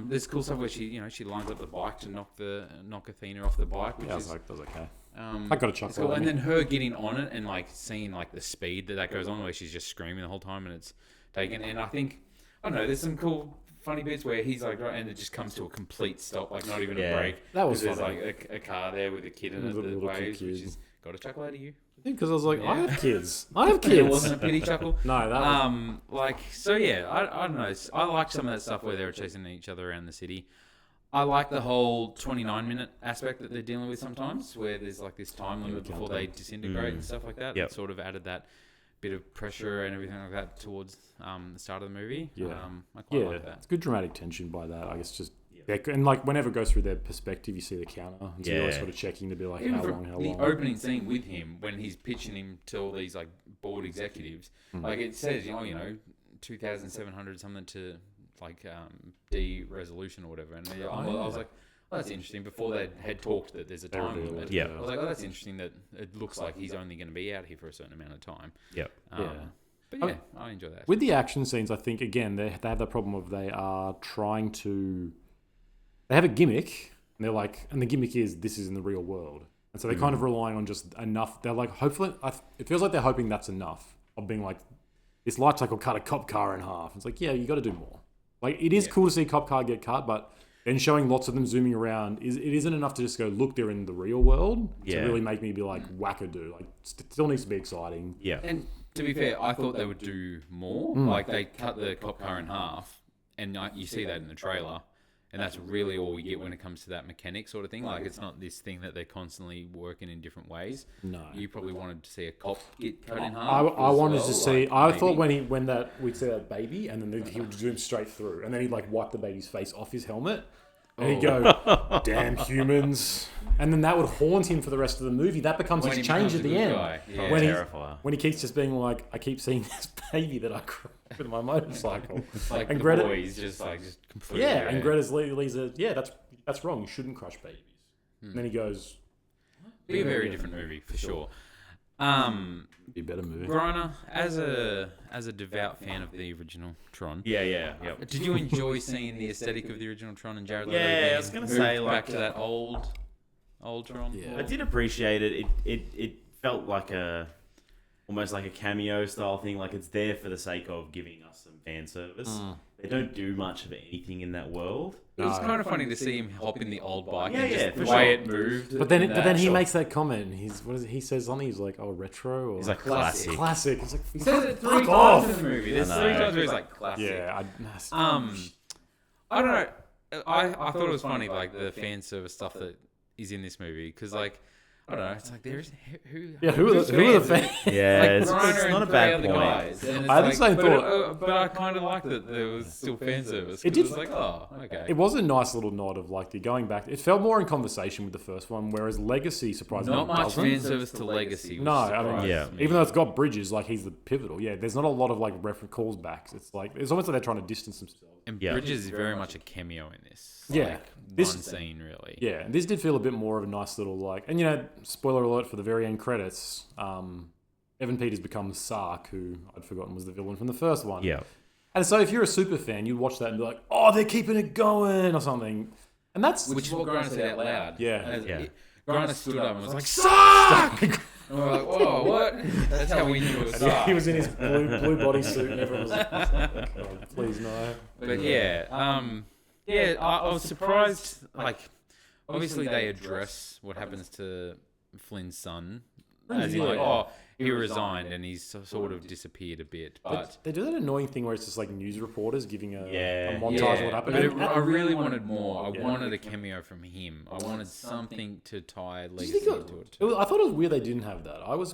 There's cool stuff where she lines up the bike to knock Athena off the bike, which Yeah, I is was like, that was okay. I got a chuckle It's cool. out of And it. then her getting on it and like seeing like the speed that goes on, where she's just screaming the whole time and it's taken. And I think, I don't know, there's some cool funny bits where he's like, right, and it just comes to a complete stop, like not even Yeah. a break. That was 'Cause funny. There's like a car there with a kid in it Little- that little waves, kid. which is got a chuckle out of you. I think because I was like, I Yeah. have kids. I have It kids. wasn't a pity chuckle. No, that was... I don't know. I like some of that stuff where they were chasing each other around the city. I like the whole 29-minute aspect that they're dealing with sometimes, where there's like this time limit before they disintegrate and stuff like that. Yep. It sort of added that bit of pressure and everything like that towards the start of the movie. Yeah. I quite Yeah, like that. it's good dramatic tension by that. I guess just... And like whenever it goes through their perspective, you see the counter. And so you're always Yeah. sort of checking to be like, Even how for long, how the long. opening scene with him when he's pitching him to all these like board executives, like it says, 2,700 something to like de-resolution or whatever, and I was like, oh, that's interesting. Before they had talked that there's a time reveal limit, it, Yeah. I was like, oh, that's interesting that it looks like he's only going to be out here for a certain amount of time. Yep. But yeah, I enjoy that. With the action scenes, I think, again, they have that problem of they are trying to... They have a gimmick, and they're like... And the gimmick is, this is in the real world. And so they're kind of relying on just enough... They're like, hopefully... It feels like they're hoping that's enough. Of being like, this light cycle cut a cop car in half. It's like, yeah, you got to do more. Like, it is cool to see a cop car get cut, but then showing lots of them zooming around, it isn't enough to just go, look, they're in the real world. Yeah. To really make me be like, wackadoo. Like, still needs to be exciting. Yeah. And to be fair, I thought they would do more. Like they cut the cop car in half, and you see that in the trailer. And that's really all we get when it comes to that mechanic sort of thing. Like, it's not this thing that they're constantly working in different ways. No. You probably wanted to see a cop get cut in half. I wanted as to well, see. like, I maybe. thought when we'd see that baby, and then he would zoom straight through, and then he'd like wipe the baby's face off his helmet, and he'd go, "Damn humans!" And then that would haunt him for the rest of the movie. That becomes When his he change becomes at a the good end. guy, yeah. When, Terrifier. when he keeps just being like, "I keep seeing this baby that I grew up with my motorcycle." Like and the Greta, boys, just completely. yeah, and Greta's Lisa, yeah, that's wrong. You shouldn't crush babies. And then he goes, Be a very different movie for sure. "Be a better movie." Griner, as a devout fan of the original Tron, Yeah. did you enjoy seeing the aesthetic of the original Tron and Jared Leto? Yeah, being I was gonna moved say, back like, to that old Tron. Yeah. I did appreciate it. It felt like almost like a cameo style thing. Like it's there for the sake of giving us some fan service. They don't do much of anything in that world. It was kind of funny to see him hop in the old bike Yeah, and just yeah, the for way sure. it moved. But then and he that. makes that comment. He says something. He's like, "Oh, retro." Or He's like Classic. classic. classic. He's like, He says it three Fuck times off. in the movie. There's I three know. times where he's like classic. Yeah, I don't know. I thought it was funny, like the fan service stuff that is in this movie, because like I don't know, it's like there's who are the fans? Yeah, Like it's Griner not a and bad three other point. guys, and it's I had the like, same thought. but I kind of liked that there was still fan service. It It did- was like, oh, okay. It was a nice little nod of like the going back. It felt more in conversation with the first one, whereas Legacy surprisingly Not much doesn't. fan service to Legacy. Which No, I mean, surprised Yeah. me. even though it's got Bridges, like he's the pivotal. Yeah, there's not a lot of like reference calls backs. It's like it's almost like they're trying to distance themselves. And Yeah. Bridges is very much a cameo in this. Yeah. Like, This- one scene really. Yeah, and this did feel a bit more of a nice little like, and spoiler alert for the very end credits. Evan Peters becomes Sark, who I'd forgotten was the villain from the first one. Yeah. And so if you're a super fan, you'd watch that and be like, "Oh, they're keeping it going" or something. And that's Which is what Griner said out loud. Yeah. Yeah. Griner stood up and was like, Sark. and we're like, whoa, what? That's how we knew it was Yeah, Sark. he was in his blue bodysuit, and everyone was like, "Oh, please no." But yeah, I was surprised. Like, obviously they address what happens to Flynn's son. Yeah. As in, like, he resigned and he's sort of disappeared a bit. But They do that annoying thing where it's just like news reporters giving a montage yeah, of what happened. but I really wanted more. I wanted a cameo from him. I wanted something to tie legacy into it. I thought it was weird they didn't have that. I was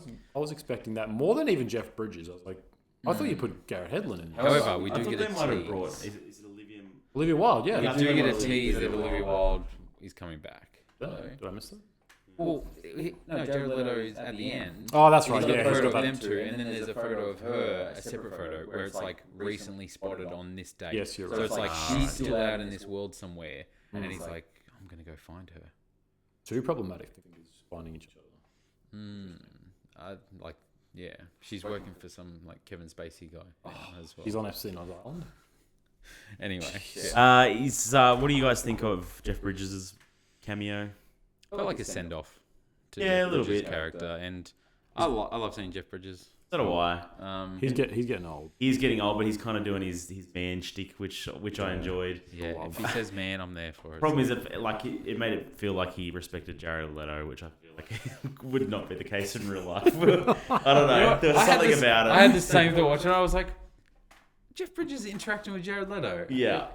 expecting that more than even Jeff Bridges. I was like, I thought you put Garrett Hedlund in. However, we I do thought get they a might have brought. tease. Is it Olivia Wilde, yeah. We do get a tease that Olivia Wilde is coming back. Did I miss that? Well, no, Jared Leto is at the end. Oh, that's right. He's got Yeah, a he's photo got of that them two, and then there's a photo of her, a separate photo, where it's like recently spotted on this date. Yes, you're So right. it's like she's still out in this world somewhere, and he's like, I'm gonna go find her. Too problematic things finding each other. Yeah, she's working for some like Kevin Spacey guy as well. He's on Epstein Island. Anyway, what do you guys think of Jeff Bridges' cameo? felt like a send off to Yeah, Jeff a little Bridges' bit. character, and I love seeing Jeff Bridges. So do I. He's getting old. He's getting old, but he's kind of doing his man shtick, which I enjoyed. Yeah, if he says man, I'm there for it. Problem is, it made it feel like he respected Jared Leto, which I feel like would not be the case in real life. I don't know. There was something about it. I had the same thought, and I was like, Jeff Bridges interacting with Jared Leto. Yeah.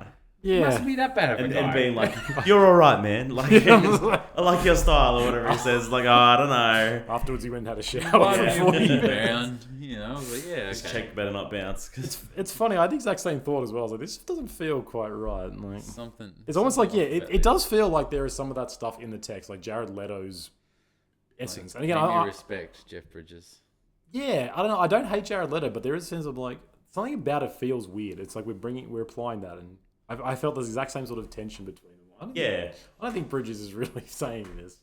Yeah. Mustn't be that bad of a guy. And being like, you're all right, man. Like, I like your style or whatever he says. Like, I don't know. Afterwards, he went and had a shower. Why before don't he- you man? You know, I was like, yeah, Just okay. check better not bounce. It's funny. I had the exact same thought as well. I was like, this doesn't feel quite right. Like, Something. it's almost like, something yeah, off about it does feel like there is some of that stuff in the text, like Jared Leto's essence. And again, Maybe I respect Jeff Bridges. yeah, I don't know. I don't hate Jared Leto, but there is a sense of like something about it feels weird. It's like we're applying that, and I felt this exact same sort of tension between them. I don't think Bridges is really saying this.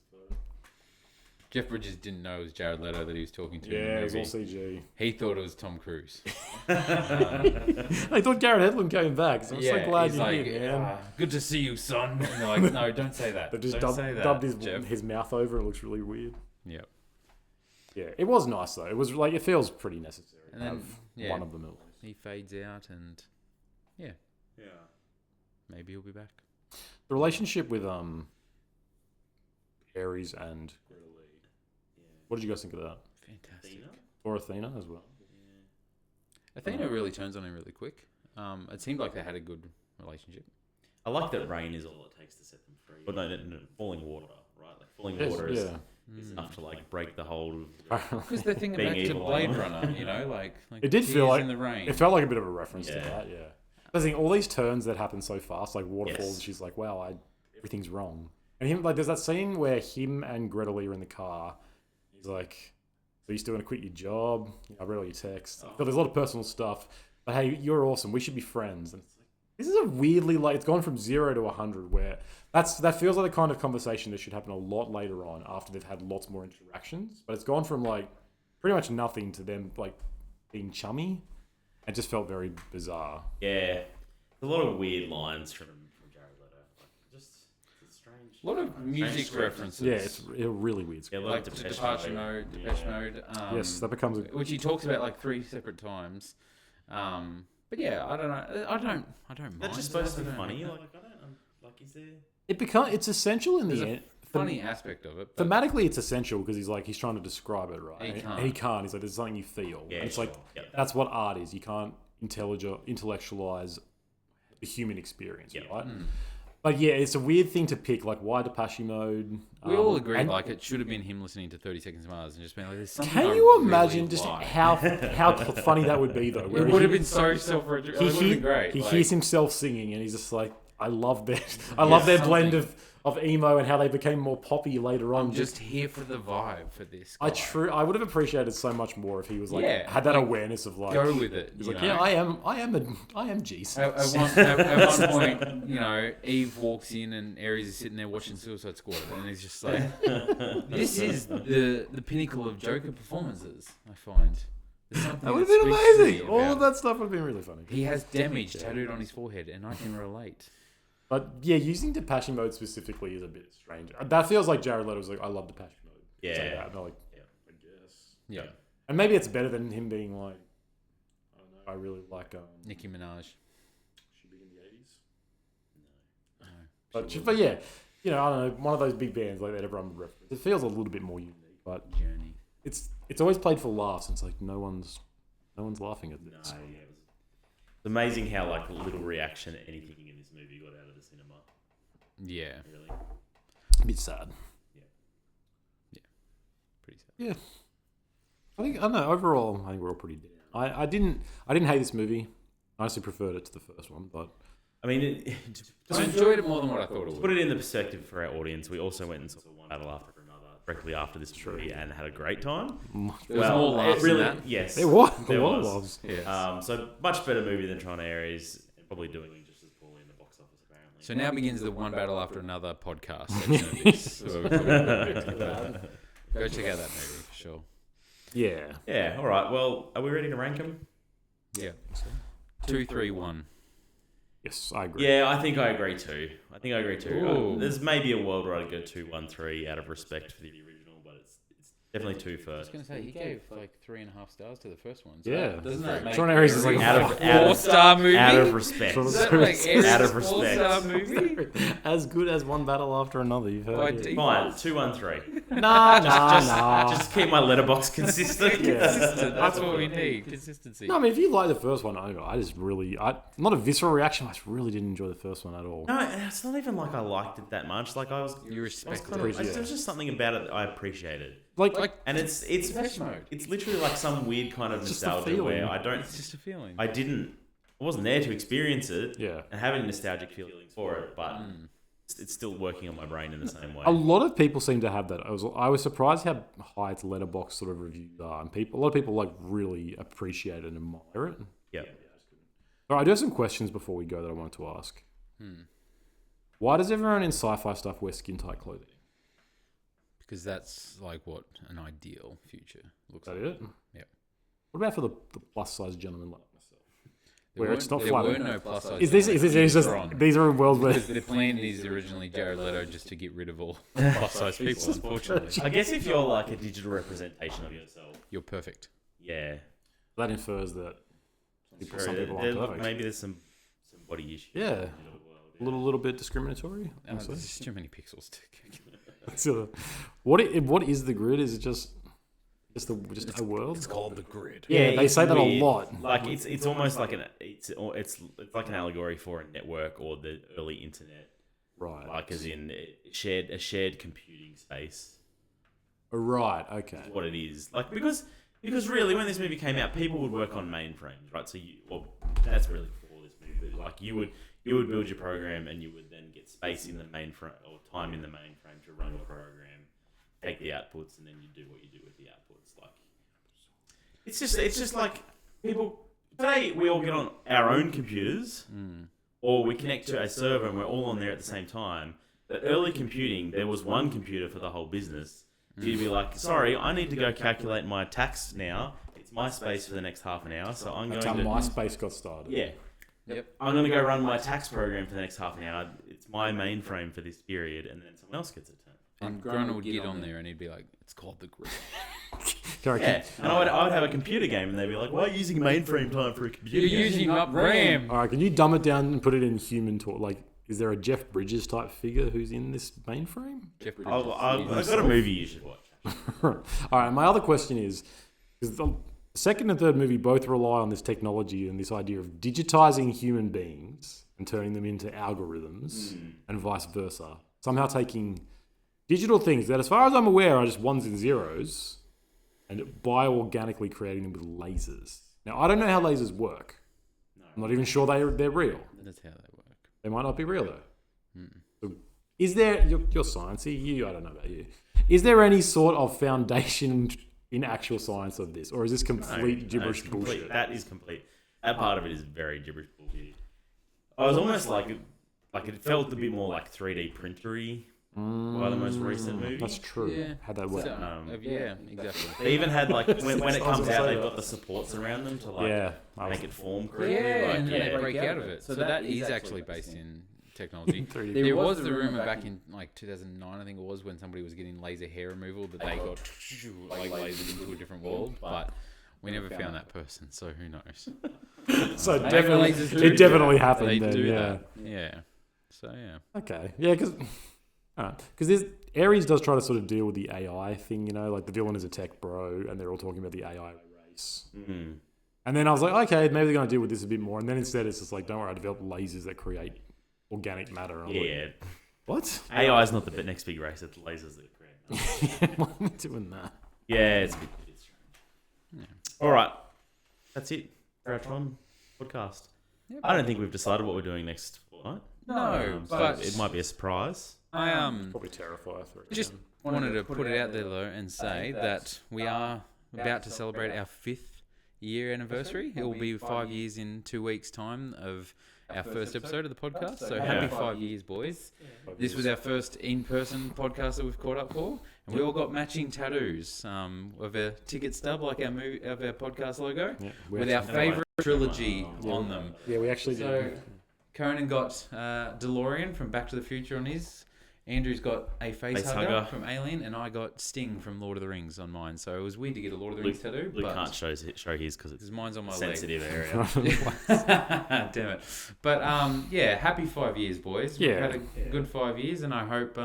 Jeff Bridges didn't know it was Jared Leto that he was talking to. Yeah, in it's the all movie. CG. He thought it was Tom Cruise. I thought Garrett Hedlund came back, so I'm so glad he's you're like, here, man. good to see you, son. And they're like, no, don't say that. They just Don't say that, dubbed Jeff. his mouth over. It looks really weird. Yep. Yeah, it was nice though. It was like it feels pretty necessary And to then, have yeah. one of them at least. He fades out, and Yeah. maybe he'll be back. The relationship with Ares and what did you guys think of that? Fantastic. Or Athena as well. Athena really turns on him really quick. It seemed like they had a good relationship. I like that rain is all it takes to set them free. But no, falling water, right? Like falling Yes, water yeah. is enough to like break the hold of. Because they're thinking Being back to evil. Blade Runner, you know, like It did feel tears like in the rain. it felt like a bit of a reference to Yeah. that. Yeah. I think all these turns that happen so fast, like waterfalls, Yes. and she's like, "Wow, everything's wrong." And him, like, there's that scene where him and Greta Lee are in the car. He's like, "So you still gonna quit your job? I read all your texts. But there's a lot of personal stuff. But hey, you're awesome. We should be friends." And it's like, this is a weirdly like it's gone from 0 to 100. Where that feels like the kind of conversation that should happen a lot later on after they've had lots more interactions. But it's gone from like pretty much nothing to them like being chummy. It just felt very bizarre. Yeah. A lot of weird lines from Jared Leto. Like, it's strange. A lot of music Strange references. Yeah, it's a really weird. Yeah, a lot like of Depeche Depeche Mode. Mode. Depeche Mode. Yes, that becomes a Which he talks about like 3 separate times. But yeah, I don't know. I don't mind. That's just supposed to be I don't funny. know. Like, I don't. Like, is there? it's essential in There's the a end. funny aspect of it. But Thematically, it's essential because he's trying to describe it, right? He can't. And he can't. He's like, there's something you feel. Yeah, And it's like, sure. Yep. that's what art is. You can't intellectualize the human experience, Yep. right? But yeah, it's a weird thing to pick. Like, why Depeche Mode? we all agree, and like, it should have been him listening to 30 Seconds to Mars and just being like, there's something can I you really imagine just like. how funny that would be, though? It would have been so self-referential. It would have been great. He like, hears himself singing, and he's just like, I love their blend of emo and how they became more poppy later on. I'm just here for the vibe for this. I guy. I would have appreciated so much more if he was like Yeah, had that like, awareness of like Go with it. He's you like, know? yeah, I am Jesus. At one point, you know, Eve walks in and Ares is sitting there watching Suicide Squad, and he's just like, "This is the pinnacle of Joker performances." I find That would have been amazing. All of that stuff would have been really funny. He has damage tattooed on his forehead, and I can relate. But yeah, using Depeche Mode specifically is a bit strange. That feels like Jared Leto's like, I love Depeche Mode. Yeah. Say that. And they're like, Yeah. I guess. Yeah, And maybe it's better than him being like, I don't know, I really like Nicki Minaj. she big in the 80s. No. But yeah, I don't know, one of those big bands like that everyone would reference. It feels a little bit more unique, but Journey. it's always played for laughs. And it's like no one's laughing at this. No, yeah, it's amazing how like little reaction to anything in this movie got out of the cinema. Yeah. Really. A bit sad. Pretty sad. Yeah. I don't know. Overall, I think we're all pretty dead. I didn't hate this movie. I honestly preferred it to the first one, but I mean, I enjoyed it more than what I thought it to would. put it in the perspective for our audience, we also went and saw one battle after another directly after this movie and had a great time. There was more laughs really, than that. yes, there was. There There was. was. Yes. So much better movie than Tron Ares, and probably doing just as poorly in the box office apparently. So now begins the one battle after another podcast section of this. Go check out that movie for sure. Yeah. Yeah. All right. Well, are we ready to rank them? Yeah. 2, 3, 1. Yes, I agree. Yeah, I think I agree too. Ooh. There's maybe a world where I'd go 2, 1, 3 out of respect for the original, but it's definitely 2 I was first. going to say, he gave like 3.5 stars to the first one. So Yeah. Doesn't that make Tron Ares is like Out of- fuck. out of- 4-star movie? Out of respect. Tron- Is that like Ares' Out of respect. 4-star movie? as good as one battle after another. You've By heard it. default. Fine, 2, 1, 3. Nah. Just keep my letterbox consistent. Consistent. That's what we need. Consistency. No, I mean, if you like the first one, I just really, not a visceral reaction. I just really didn't enjoy the first one at all. No, it's not even like I liked it that much. Like I was You respect kind of, it. Appreciate there was just something about it that I appreciated. Like And it's Depeche Mode. it's literally like some weird kind of Just a nostalgia feeling. where It's just a feeling. I wasn't there to experience it yeah. and having nostalgic feelings for it, but it's still working on my brain in the same way. A lot of people seem to have that. I was surprised how high its letterbox sort of reviews are, and a lot of people like really appreciate and admire it. Yeah. All right, I do have some questions before we go that I wanted to ask. Why does everyone in sci-fi stuff wear skin-tight clothing? Because that's like what an ideal future looks Is like. that it? Yep. What about for the plus-sized gentleman like myself? There Where it's not there flat. were no plus size. Is just these are in worlds where Because the plan is originally Jared Leto just to get rid of all plus size people. Unfortunately, I guess if you're like a digital representation of yourself, you're perfect. yeah. that infers that some True. people aren't perfect. Maybe there's some body issues. Yeah. in the world, A little bit discriminatory. I think so. There's just too many pixels to. So, what is the grid? Is it just a world? It's called the grid. Yeah, they it's say that a weird. lot. Like it's almost like it's like an allegory for a network or the early internet, Right. like as in a shared computing space. Right. Okay. Is what it is. Like because really when this movie came out, people would work on mainframes, right? So that's really for this movie. But like you would build your program and you would then get space in the mainframe or time in the mainframe to run your program, take the outputs, and then you do what you do with the outputs. Like it's just like people today we all get on our own computers or we connect to a server and we're all on there at the same time. But early computing, there was one computer for the whole business. You'd be like, sorry, I need to go calculate my tax now. It's my space for the next half an hour, so I'm going That's how to MySpace got started. yeah. Yep. I'm going to go run my tax program for the next half an hour. It's my mainframe for this period, and then someone else gets a turn. And Grona would get on there and he'd be like, "It's called the grid." Sorry, Yeah, and I would have a computer game, and they'd be like, "Why are you using mainframe time for a computer You're game?" using up RAM. All right, can you dumb it down and put it in human talk? Like, is there a Jeff Bridges type figure who's in this mainframe? Jeff Bridges. I've got a movie you should watch. All right, my other question is, because the second and third movie both rely on this technology and this idea of digitizing human beings and turning them into algorithms and vice versa. Somehow taking digital things that, as far as I'm aware, are just ones and zeros and bioorganically creating them with lasers. Now, I don't know how lasers work. I'm not even sure they're real. That's how they work. They might not be real, though. So is there, you're sciencey, I don't know about you. Is there any sort of foundation in actual science of this? Or is this complete gibberish it's complete. bullshit? That is complete. That part of it is very gibberish bullshit. I was almost like it felt a bit more like 3D printery by the most recent movie. That's true. Yeah. How that work? Yeah, exactly. They even had like when it comes out, they've got the supports around them to like Yeah. make it form Yeah, correctly. Like, and then yeah. they break out of it. So that is actually based in technology. 3D. There was the rumor back in like 2009, I think it was, when somebody was getting laser hair removal that they got like lasered into a different world, but we never found that person, so who knows? So Maybe definitely, lasers do it definitely that. happened They then, do yeah. that. Yeah. So yeah. Okay. Yeah, because Because Ares does try to sort of deal with the AI thing, you know, like the villain is a tech bro, and they're all talking about the AI race. Mm. And then I was like, okay, maybe they're going to deal with this a bit more. And then instead, it's just like, don't worry, I developed lasers that create organic matter. And I'm like, Yeah. what? AI is not the next big race. It's lasers that create. Why am I doing that? Yeah, it's a bit strange. All right. That's it for our Tron podcast. Yep. I don't think we've decided what we're doing next fortnight. No, So but it might be a surprise. I Probably Terrifier. just wanted to put it out there though and say that we are about to celebrate our 5th year anniversary. It will be 5 years in 2 weeks' time of our first episode of the podcast. So happy 5 years, boys. This was our first in-person podcast that we've caught up for. And we all got matching tattoos of a ticket stub, like our podcast logo, with our favourite trilogy on them. Yeah, we actually So did. Conan got DeLorean from Back to the Future on his. Andrew's got a face hugger from Alien, and I got Sting from Lord of the Rings on mine. So it was weird to get a Lord of the Rings tattoo. Luke but can't show his because it's mine's on my sensitive leg. area. Damn it. But yeah, happy 5 years, boys. Yeah. We've had a good 5 years, and I hope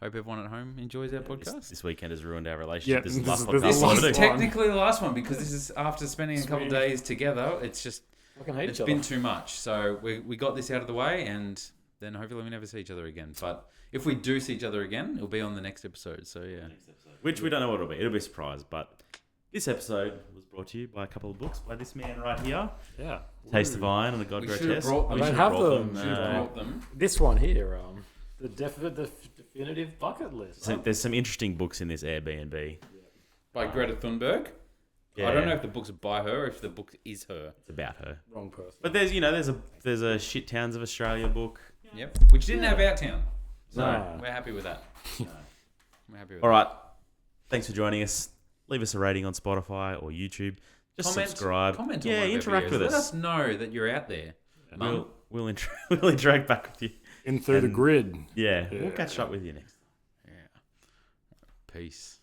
everyone at home enjoys our podcast. This weekend has ruined our relationship. Yeah, This is the this last is- podcast. this This we'll is do. is technically the last one because this is after spending a couple of Sweet. days together. It's just Fucking hate it's each been other. too much. So we got this out of the way, and then hopefully we never see each other again. But if we do see each other again, it'll be on the next episode. So yeah. Which we don't know what it'll be. It'll be a surprise. But this episode was brought to you by a couple of books by this man right here. Yeah. Taste of Iron and the God We should Grotesque. have brought them. I don't should have brought them. Should have brought them. This one here, the definitive bucket list. So there's some interesting books in this Airbnb. By Greta Thunberg. Yeah. I don't know if the book's by her or if the book is her. It's about her. Wrong person. But there's a Shit Towns of Australia book. Yep. Which didn't have Outtown. So No. we're happy with that. We're happy with All that. right. Thanks for joining us. Leave us a rating on Spotify or YouTube. Just subscribe. Comment on yeah, one of our interact videos. with Let us. us know that you're out there. Mum. We'll interact back with you. In through the And- grid. Yeah, we'll catch up with you next. Yeah. Peace.